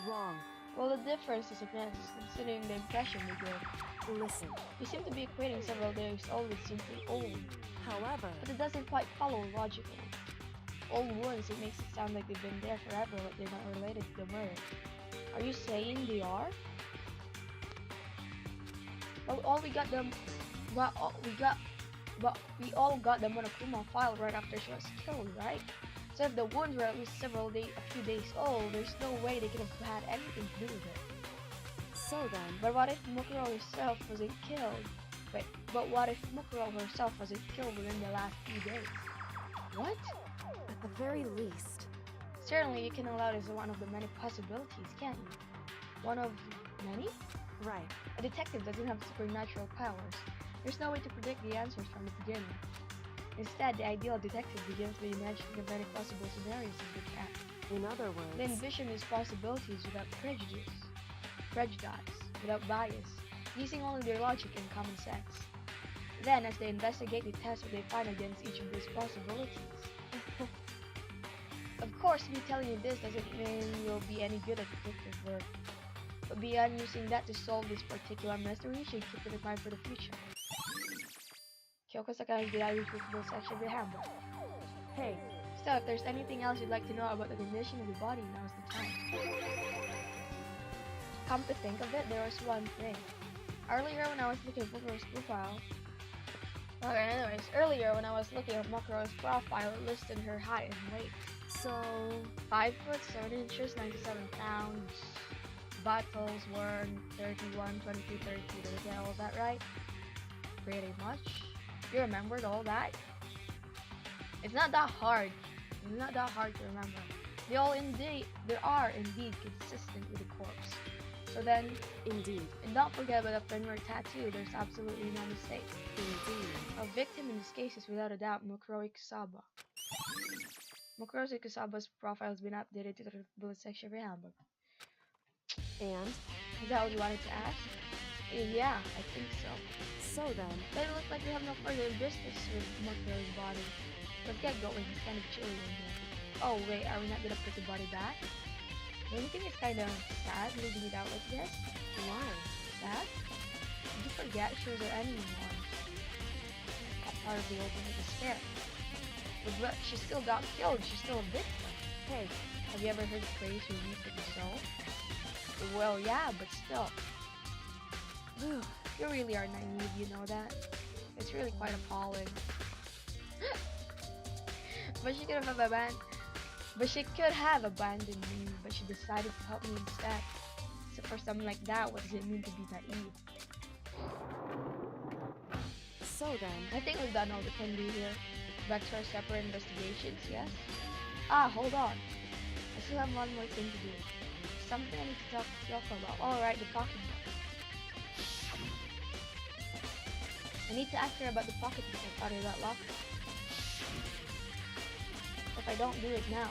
wrong. Well, the difference is immense, considering the impression they give. Listen. We seem to be equating several days old with simply old, However, but it doesn't quite follow logically. Old wounds, it makes it sound like they've been there forever, but they're not related to the murder. Are you saying they are? Well, we all got the Monokuma file right after she was killed, right? So if the wounds were at least a few days old, there's no way they could have had anything to do with it. so then, But what if Mukuro herself wasn't killed? Wait, but what if Mukuro herself wasn't killed within the last few days? What? at the very least, Certainly you can allow this as one of the many possibilities, can't you? One of many? right. A detective doesn't have supernatural powers. There's no way to predict the answers from the beginning. Instead, the ideal detective begins by imagining the many possible scenarios as they can. In other words, They envision these possibilities without prejudice, without bias, using only their logic and common sense. Then, as they investigate, they test what they find against each of these possibilities. Of course, me telling you this doesn't mean you'll be any good at detective work. But beyond using that to solve this particular mystery, you should keep it in mind for the future. Kyoko Sakai's the Irish Visible section of your handbook. hey, So, if there's anything else you'd like to know about the condition of the body, now's the time. Come to think of it, there was one thing. Earlier when I was looking at Makuro's profile, earlier when I was looking at Makuro's profile, it listed her height and weight. so 5 foot 7 inches, 97 pounds. Vitals were 31, 22, 32. Did I get all that right? Pretty much. You remembered all that? It's not that hard. It's not that hard to remember. They are indeed consistent with the corpse. So then, indeed, and don't forget about the finger tattoo, there's absolutely no mistake. indeed. A victim in this case is without a doubt Mukuro Ikusaba. Mukuro Ikusaba's profile has been updated to the bullet section of your handbook. And Is that what you wanted to ask? Yeah, I think so. so then, But it looks like we have no further business with Mukuro's body. Let's get going, it's kind of chilly in here. Oh wait, are we not gonna put the body back? Don't you think it's kind of sad leaving it out like this? why? Sad? Did you forget she was our enemy once? That part of the ultimate despair. But she still got killed, she's still a victim. Hey, Have you ever heard the phrase "you reap what you sow"? Well, yeah, but still. whew, You really are naive, you know that? It's really quite appalling. But she could have abandoned me, but she decided to help me instead. So for something like that, what does it mean to be naive? So then, I think we've done all we can do here. Back to our separate investigations, yes? Ah, hold on. I still have one more thing to do. Something I need to talk to Yoko about. Alright, the pocketbook. I need to ask her about the pocketbook out of that locker. If I don't do it now,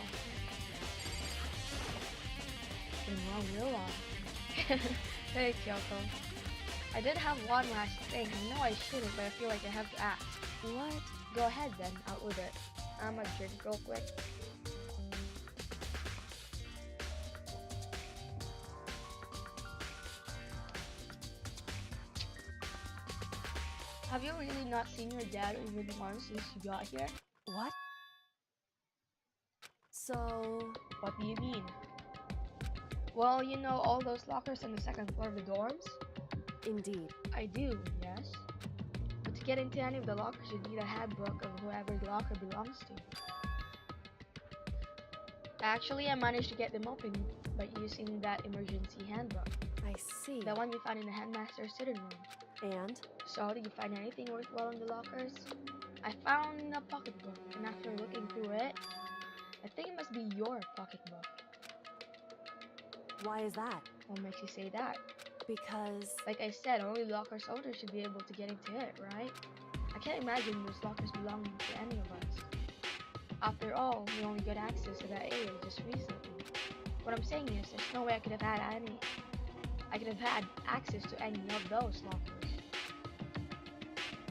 then when will I? Hey, Kyoko. I did have one last thing. I know I shouldn't, but I feel like I have to ask. what? Go ahead then, out with it. I'm gonna drink real quick. Have you really not seen your dad even once since you got here? What? So, What do you mean? Well, you know all those lockers on the second floor of the dorms? indeed. I do, yes. But to get into any of the lockers, you need a handbook of whoever the locker belongs to. Actually, I managed to get them open by using that emergency handbook. I see. The one you found in the headmaster's sitting room. And? So, did you find anything worthwhile in the lockers? I found a pocketbook, and after looking through it, I think it must be your pocketbook. Why is that? What makes you say that? Because... Like I said, only lockers owners should be able to get into it, right? I can't imagine those lockers belonging to any of us. After all, we only got access to that area just recently. What I'm saying is, there's no way I could have had access to any of those lockers.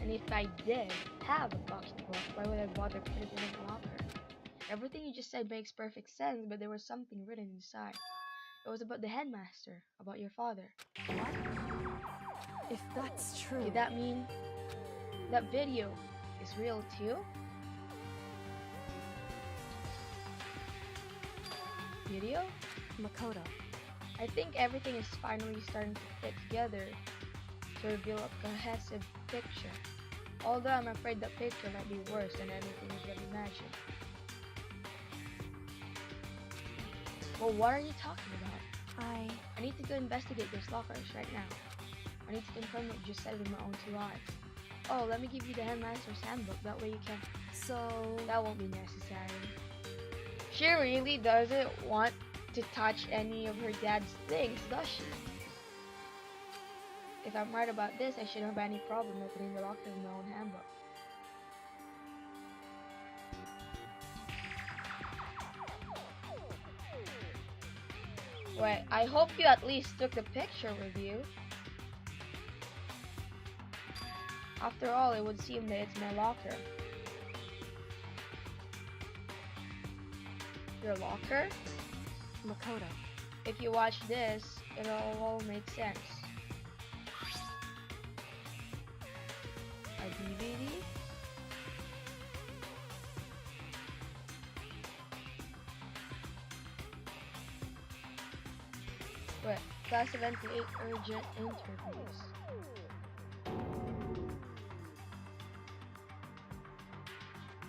And if I did have a pocketbook, why would I bother putting it in a locker? Everything you just said makes perfect sense, but there was something written inside. It was about the headmaster, about your father. What? If that's true... Did that mean that video is real too? Video? Makoto. I think everything is finally starting to fit together to reveal a cohesive picture. Although I'm afraid that picture might be worse than anything you can imagine. Well, what are you talking about? I need to go investigate those lockers right now. I need to confirm what you just said with my own 2 eyes. Oh, let me give you the headmaster's handbook. That way you can... So... That won't be necessary. She really doesn't want to touch any of her dad's things, does she? If I'm right about this, I shouldn't have any problem opening the locker in my own handbook. Wait, I hope you at least took the picture with you. After all, it would seem that it's my locker. Your locker? Makoto. If you watch this, it'll all make sense. A DVD? Wait, class 78 urgent interviews.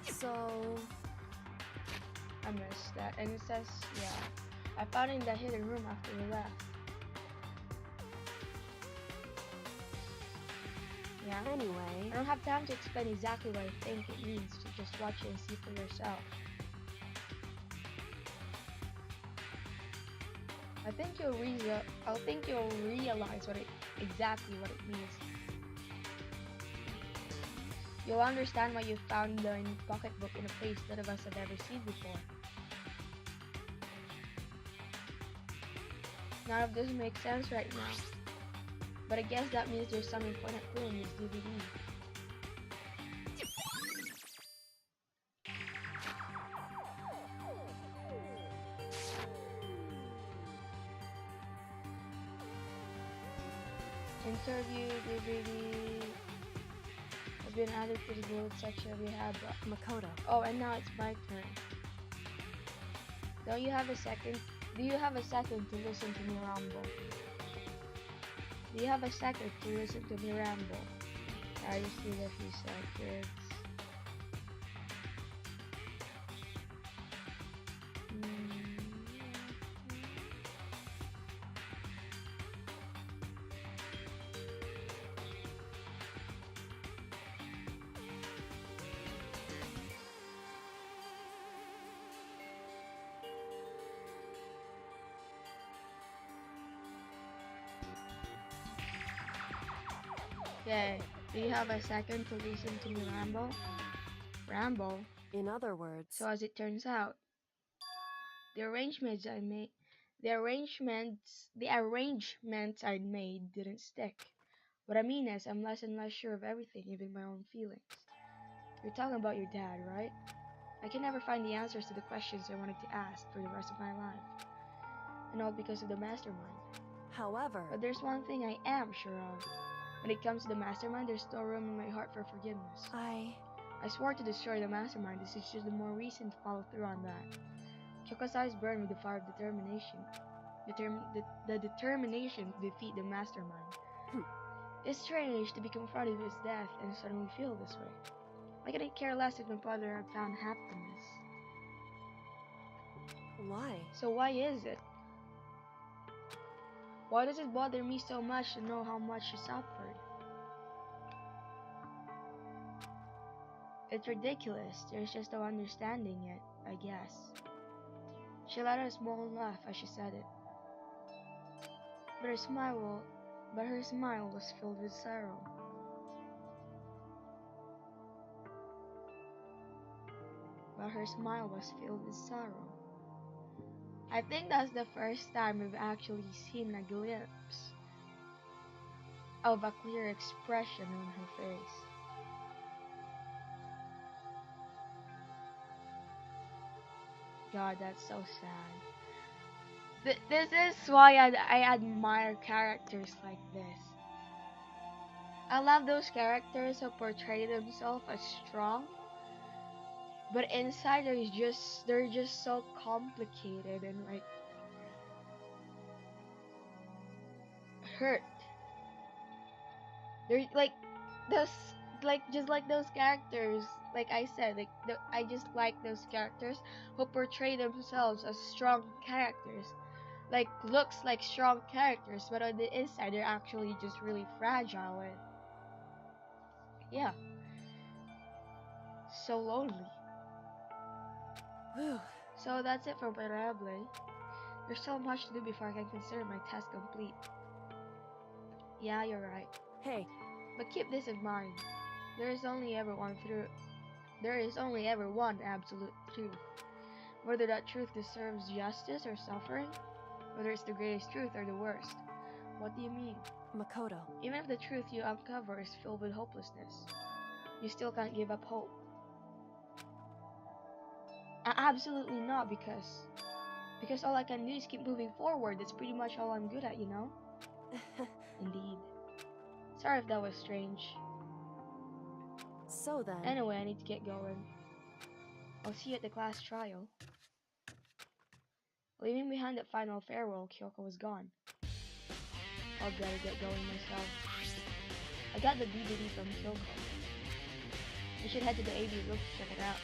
So... I missed that. And it says, yeah, I found it in the hidden room after we left. Yeah. Anyway... I don't have time to explain exactly what I think it means to just watch it and see for yourself. I think you'll realize exactly what it means. You'll understand why you found the pocketbook in a place none of us have ever seen before. None of this makes sense right now, but I guess that means there's some important clue in this DVD. Interview DVD has been added to the bullet section we have. Makoto. Oh, and now it's my turn. Do you have a second to listen to me ramble? Do you have a second to listen to me ramble? I just need a few seconds. Okay, do you have a second to listen to me ramble? Ramble? In other words, So as it turns out, the arrangements I made, the arrangements I made didn't stick. What I mean is, I'm less and less sure of everything, even my own feelings. You're talking about your dad, right? I can never find the answers to the questions I wanted to ask for the rest of my life. And all because of the mastermind. however, But there's one thing I am sure of. When it comes to the mastermind, there's no room in my heart for forgiveness. I I swore to destroy the mastermind. This is just the more reason to follow through on that. Kyoko's eyes burned with the fire of determination. The determination to defeat the mastermind. It's strange to be confronted with his death and suddenly feel this way. I couldn't care less if my father had found happiness. why? So why is it? Why does it bother me so much to know how much she suffered? It's ridiculous. There's just no understanding it, I guess. She let out a small laugh as she said it. But her smile was filled with sorrow. I think that's the first time we've actually seen a glimpse of a clear expression on her face. God, that's so sad. This is why I admire characters like this. I love those characters who portray themselves as strong, but inside they're just so complicated and like hurt. They're like those just like those characters. Like I said, I just like those characters who portray themselves as strong characters. Like looks like strong characters, but on the inside they're actually just really fragile and yeah, so lonely. Whew. So that's it for Variable. There's so much to do before I can consider my task complete. Yeah, you're right. Hey, But keep this in mind. There is only ever one absolute truth. Whether that truth deserves justice or suffering, whether it's the greatest truth or the worst. What do you mean? Makoto. Even if the truth you uncover is filled with hopelessness, you still can't give up hope. Absolutely not, because all I can do is keep moving forward. That's pretty much all I'm good at, you know? Indeed. Sorry if that was strange. So then, Anyway, I need to get going. I'll see you at the class trial. Leaving behind that final farewell, Kyoko was gone. I'll better get going myself. I got the DVD from Kyoko. We should head to the AV room to check it out.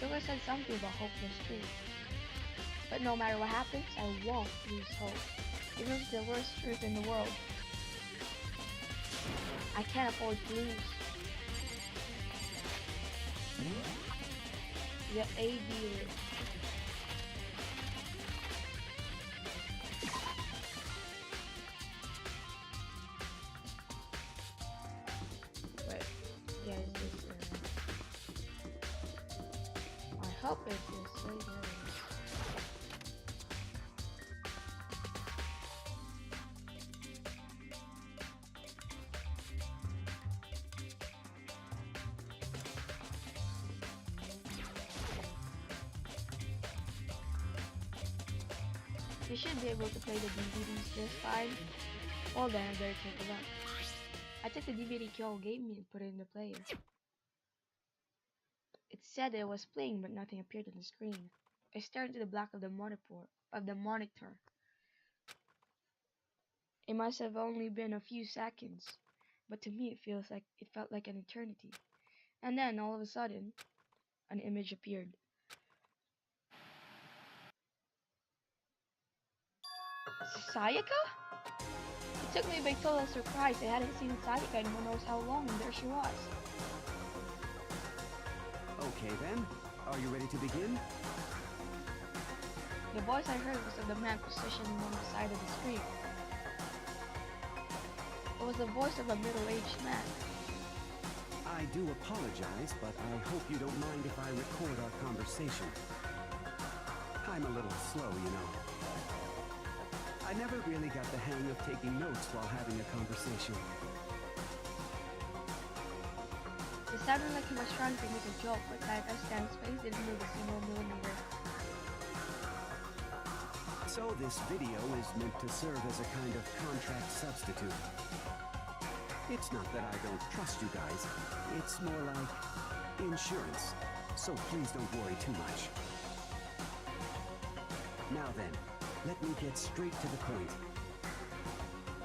Kyoko said something about hopeless truth. But no matter what happens, I won't lose hope. Even if it's the worst truth in the world. I can't afford to lose. The AV room. Wait, yeah, it's this I hope it's this right here. You should be able to play the DVDs just fine. Well then, I better take a look. I took the DVD Kyo gave me and put it in the player. It said it was playing, but nothing appeared on the screen. I stared into the black of the monitor. It must have only been a few seconds, but to me it felt like an eternity. And then all of a sudden, an image appeared. Sayaka? It took me by total surprise. I hadn't seen Sayaka in who knows how long, and there she was. Okay then, are you ready to begin? The voice I heard was of the man positioned on the side of the screen. It was the voice of a middle-aged man. I do apologize, but I hope you don't mind if I record our conversation. I'm a little slow, you know. I never really got the hang of taking notes while having a conversation. It sounded like he was trying to make a joke, but Stan's face didn't move a single millimeter. So this video is meant to serve as a kind of contract substitute. It's not that I don't trust you guys. It's more like insurance. So please don't worry too much. Now then, let me get straight to the point.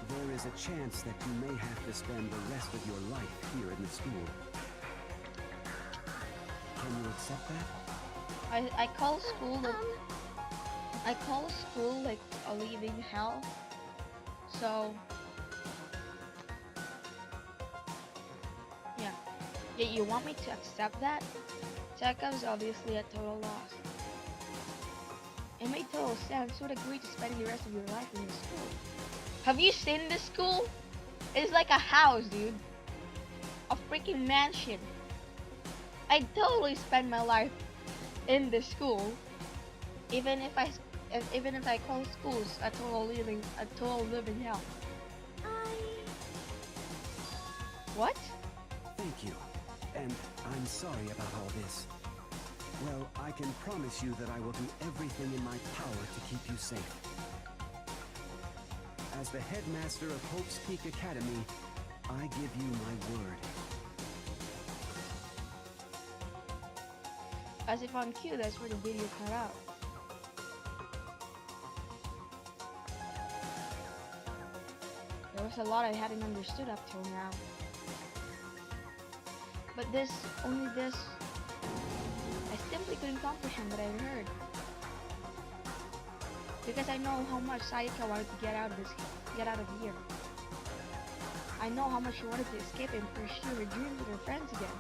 There is a chance that you may have to spend the rest of your life here in the school. Can you accept that? I call school like a leaving hell. So yeah. You want me to accept that? Chekhov's obviously a total loss. It made total sense. Who would agree to spending the rest of your life in this school? Have you seen this school? It's like a house, dude. A freaking mansion. I totally spend my life in this school, even if I call schools a total living hell. What? Thank you. And I'm sorry about all this. Well, I can promise you that I will do everything in my power to keep you safe. As the headmaster of Hope's Peak Academy, I give you my word. As if on cue, that's where the video cut out. There was a lot I hadn't understood up till now. But only this, I simply couldn't comprehend what I heard. Because I know how much Sayaka wanted to get out of here. I know how much she wanted to escape and pursue her dreams with her friends again.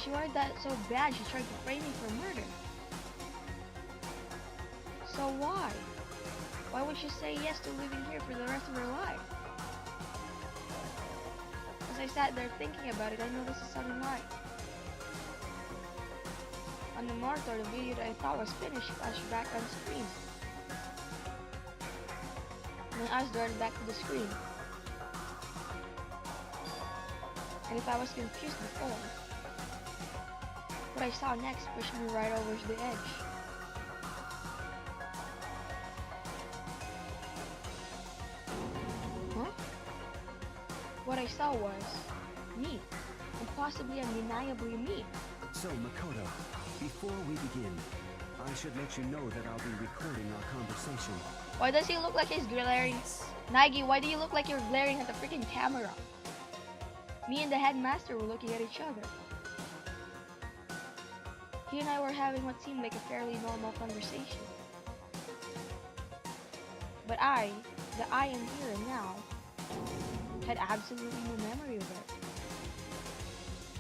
She wanted that so bad she tried to frame me for murder. So why? Why would she say yes to living here for the rest of her life? As I sat there thinking about it, I noticed a sudden light. On the monitor, the video that I thought was finished flashed back on screen. My eyes darted back to the screen. And if I was confused before, what I saw next pushed me right over the edge. Huh? What I saw was me, and possibly undeniably me. So, Makoto, before we begin, I should let you know that I'll be recording our conversation. Why does he look like he's glaring? Nagi, why do you look like you're glaring at the freaking camera? Me and the headmaster were looking at each other. He and I were having what seemed like a fairly normal conversation. But the I am here and now, had absolutely no memory of it.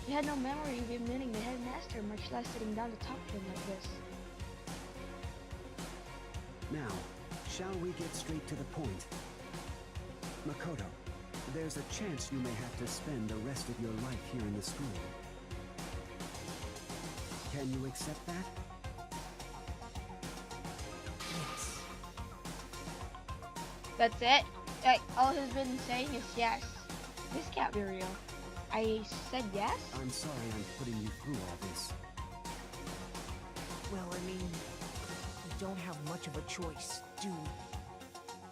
He had no memory of even meeting the headmaster, much less sitting down to talk to him like this. Now, shall we get straight to the point? Makoto, there's a chance you may have to spend the rest of your life here in the school. Can you accept that? Yes. That's it? All he's been saying is yes. This can't be real. I said yes? I'm sorry I'm putting you through all this. Well, I mean, we don't have much of a choice, do we?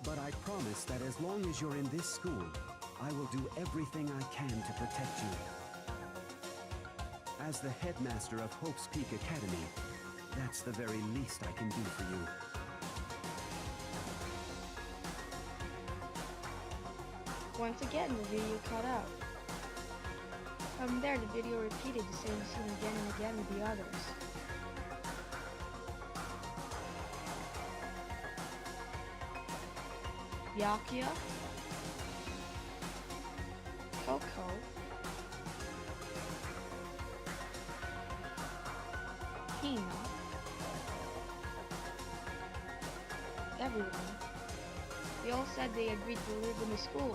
But I promise that as long as you're in this school, I will do everything I can to protect you. As the headmaster of Hope's Peak Academy, that's the very least I can do for you. Once again, the video cut out. From there, the video repeated the same scene again and again with the others. Byakuya, Coco, Hina, everyone. They all said they agreed to live in the school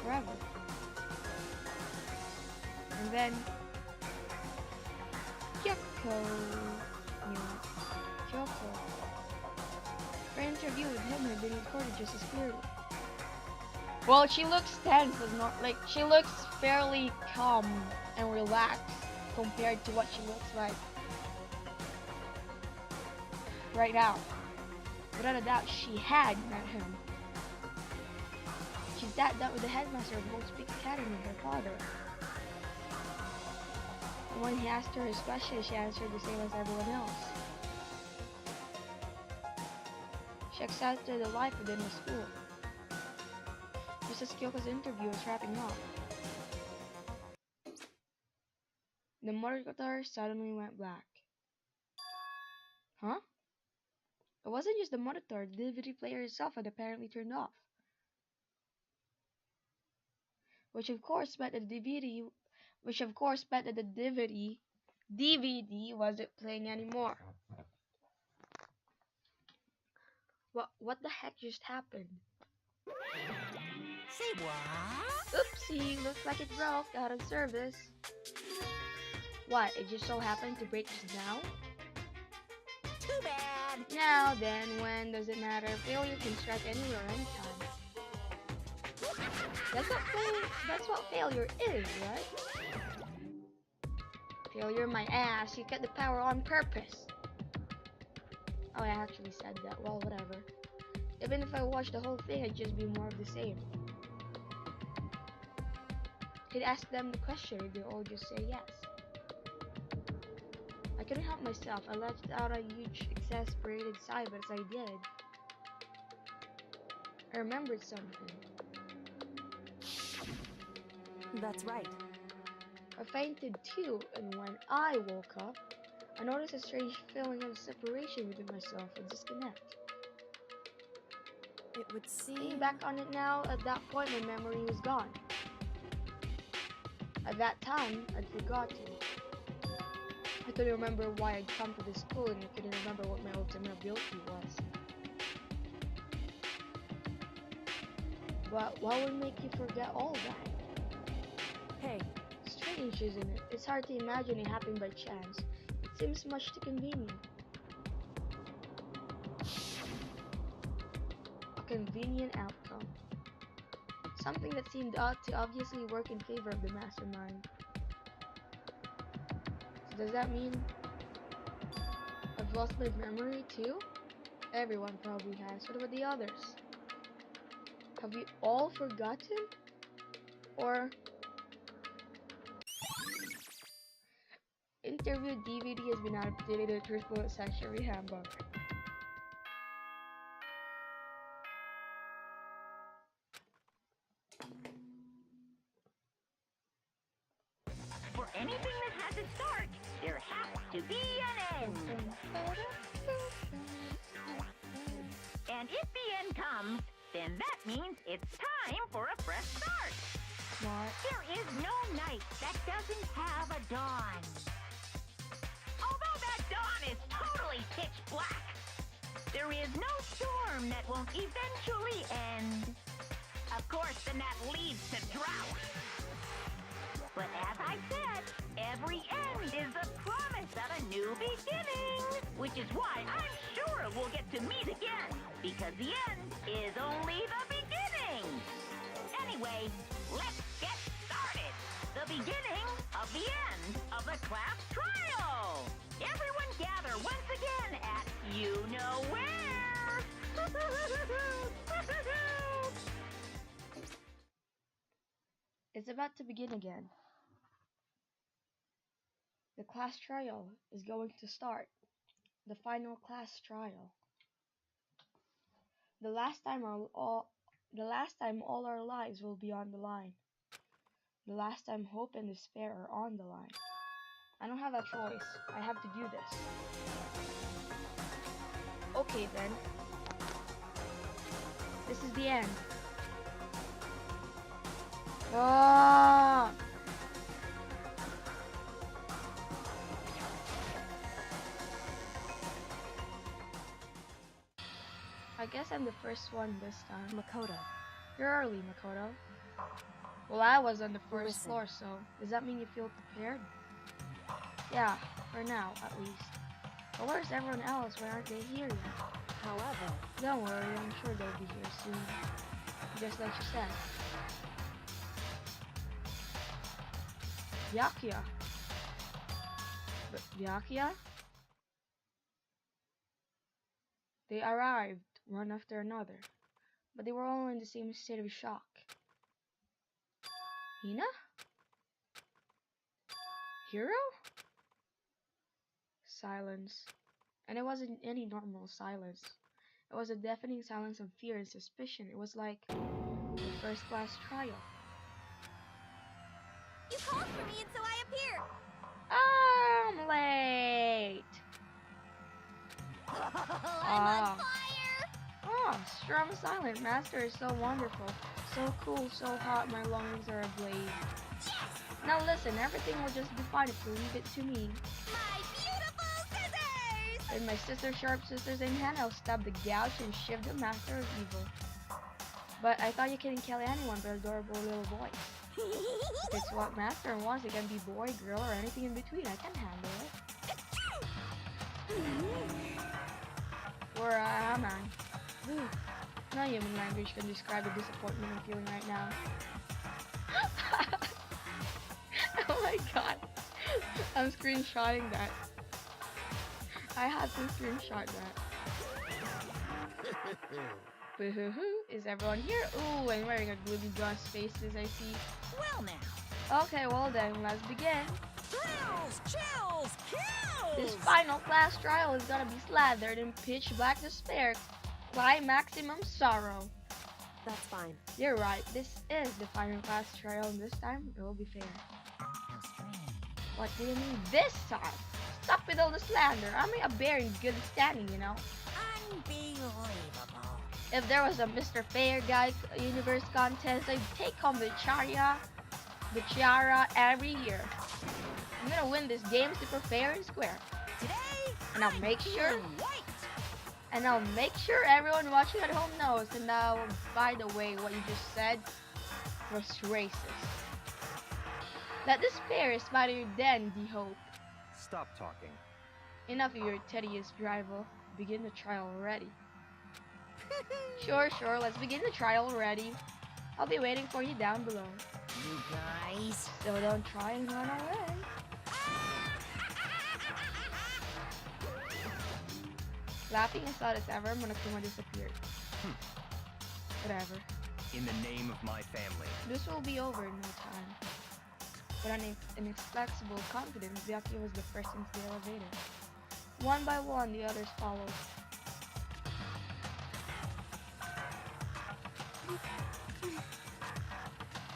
forever. And then Kyoko. Her interview with him had been recorded just as clearly. Well, she looks tense, but not like she looks fairly calm and relaxed compared to what she looks like right now. Without a doubt, she had met him. She's that with the headmaster of Old Peak Academy, her father. And when he asked her his question, she answered the same as everyone else. She accepted a life within the school. Just as Kyoko's interview was wrapping up, the monitor suddenly went black. Huh? It wasn't just the monitor, the DVD player itself had apparently turned off. Which of course meant that the DVD wasn't playing anymore. What the heck just happened? Say what? Oopsie, looks like it broke out of service. What, it just so happened to break just now? Too bad. Now then, when does it matter? Failure can strike anywhere, anytime. That's what failure is, right? Failure my ass, you cut the power on purpose. Oh, I actually said that, well, whatever. Even if I watched the whole thing, it'd just be more of the same. He'd ask them the question, and they'd all just say yes. I couldn't help myself. I let out a huge, exasperated sigh, but as I did, I remembered something. That's right. I fainted too, and when I woke up, I noticed a strange feeling of separation within myself and disconnect. It would seem... Thinking back on it now, at that point my memory was gone. At that time, I'd forgotten. I couldn't remember why I'd come to this school, and I couldn't remember what my ultimate ability was. But what would make you forget all that? Hey, Strange, isn't it? It's hard to imagine it happened by chance. It seems much too convenient. A convenient outcome. Something that seemed to obviously work in favor of the mastermind. So does that mean I've lost my memory too? Everyone probably has. What about the others? Have we all forgotten? Or interview DVD has been updated to the Truthful Sanctuary Handbook. For anything that has a start, there has to be an end. And if the end comes, then that means it's time for a fresh start. Smart. There is no night that doesn't have a dawn. Although that dawn is totally pitch black, there is no storm that won't eventually end. Of course, then that leads to drought. But as I said, every end is the promise of a new beginning. Which is why I'm sure we'll get to meet again. Because the end is only the beginning. Anyway, let's get started. The beginning of the end of the class trial. Everyone gather once again at you know where. It's about to begin again. The class trial is going to start. The final class trial. The last time all our lives will be on the line. The last time hope and despair are on the line. I don't have a choice. I have to do this. Okay then. This is the end. Ah! I guess I'm the first one this time. Makoto, You're early, Makoto. Well, I was on the first Listen. floor, so does that mean you feel prepared? Yeah, for now, at least. But where's everyone else? Why aren't they here yet? however, Don't worry, I'm sure they'll be here soon. Just like you said. Byakuya. But Byakuya? They arrived, one after another. But they were all in the same state of shock. Hina? Hero? Silence. And it wasn't any normal silence. It was a deafening silence of fear and suspicion. It was like the first class trial. You called for me and so I appeared. I'm late. I'm on fire. Oh, strong silent master is so wonderful. So cool, so hot, my lungs are ablaze. Yes, Now listen, everything will just be fine if you leave it to me. my beautiful scissors. And my sister sharp sisters in hand, I'll stab the gouge and shiv the master of evil. But I thought you couldn't kill anyone but adorable little boys. If it's what master wants, it can be boy, girl, or anything in between. I can handle it. Where am I? Ooh, no human language can describe the disappointment I'm feeling right now. Oh my god. I'm screenshotting that. I had to screenshot that. Boo-hoo-hoo. Is everyone here? Ooh, I'm wearing a gloomy ghost faces, I see. Well now. Okay, well then, let's begin. Thrills, chills, kills. This final class trial is gonna be slathered in pitch black despair, maximum sorrow. that's fine. You're right, this is the final class trial, and this time it will be fair. How strange. What do you mean this time? Stop with all the slander. I'm a bear in good standing, you know. Unbelievable. If there was a Mr. Fair Guy Universe contest, I'd take home the tiara every year. I'm gonna win this game super fair and square. Today, And I'll make sure white. And I'll make sure everyone watching at home knows. And now, by the way, what you just said was racist. Let despair inspire you then, the hope. Stop talking. Enough of your tedious drivel. Begin the trial already. Sure, let's begin the trial already. I'll be waiting for you down below. You guys. So don't try and run away. Laughing as loud as ever, Monokuma disappeared. Whatever. In the name of my family. This will be over in no time. With an inexplicable confidence, Byakuya was the first into the elevator. One by one, the others followed.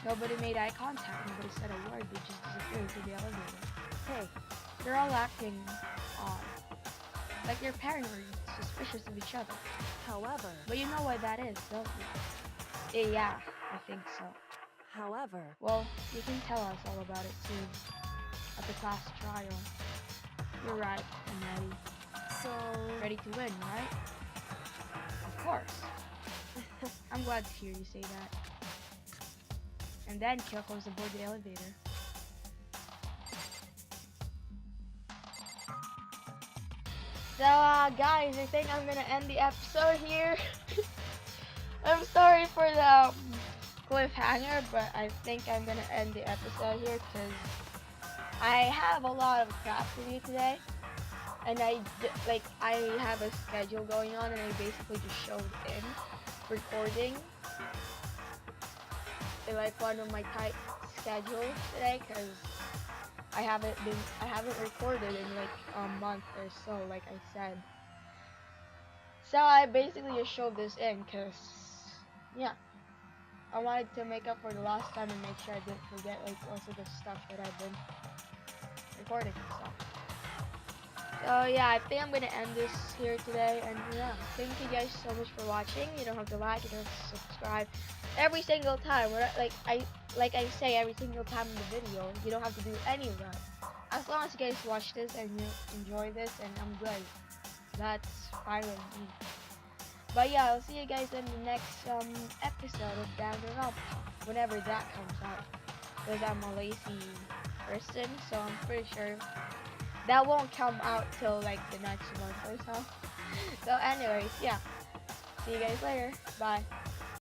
Nobody made eye contact, nobody said a word, they just disappeared into the elevator. Hey, They're all acting odd. Like they're paranoid, suspicious of each other. however, But you know why that is, don't you? Yeah, I think so. however, Well, you can tell us all about it soon. At the class trial. You're right, I'm ready. so, Ready to win, right? Of course. I'm glad to hear you say that. And then Kyoko's aboard the elevator. So, guys, I think I'm gonna end the episode here. I'm sorry for the cliffhanger, but I think I'm gonna end the episode here because I have a lot of crap to do today. And I have a schedule going on, and I basically just showed in recording in like one of my tight schedules today because I haven't recorded in like a month or so, like I said. So I basically just showed this in because yeah, I wanted to make up for the last time and make sure I didn't forget like most of the stuff that I've been recording and stuff. So yeah, I think I'm gonna end this here today, and yeah, thank you guys so much for watching. You don't have to like, you don't have to subscribe every single time. Like I say every single time in the video, you don't have to do any of that. As long as you guys watch this and you enjoy this, and I'm good. That's fine with me. But yeah, I'll see you guys in the next episode of Danganronpa whenever that comes out. Because I'm a lazy person, so I'm pretty sure that won't come out till like the next month or so. So anyways, yeah. See you guys later. Bye.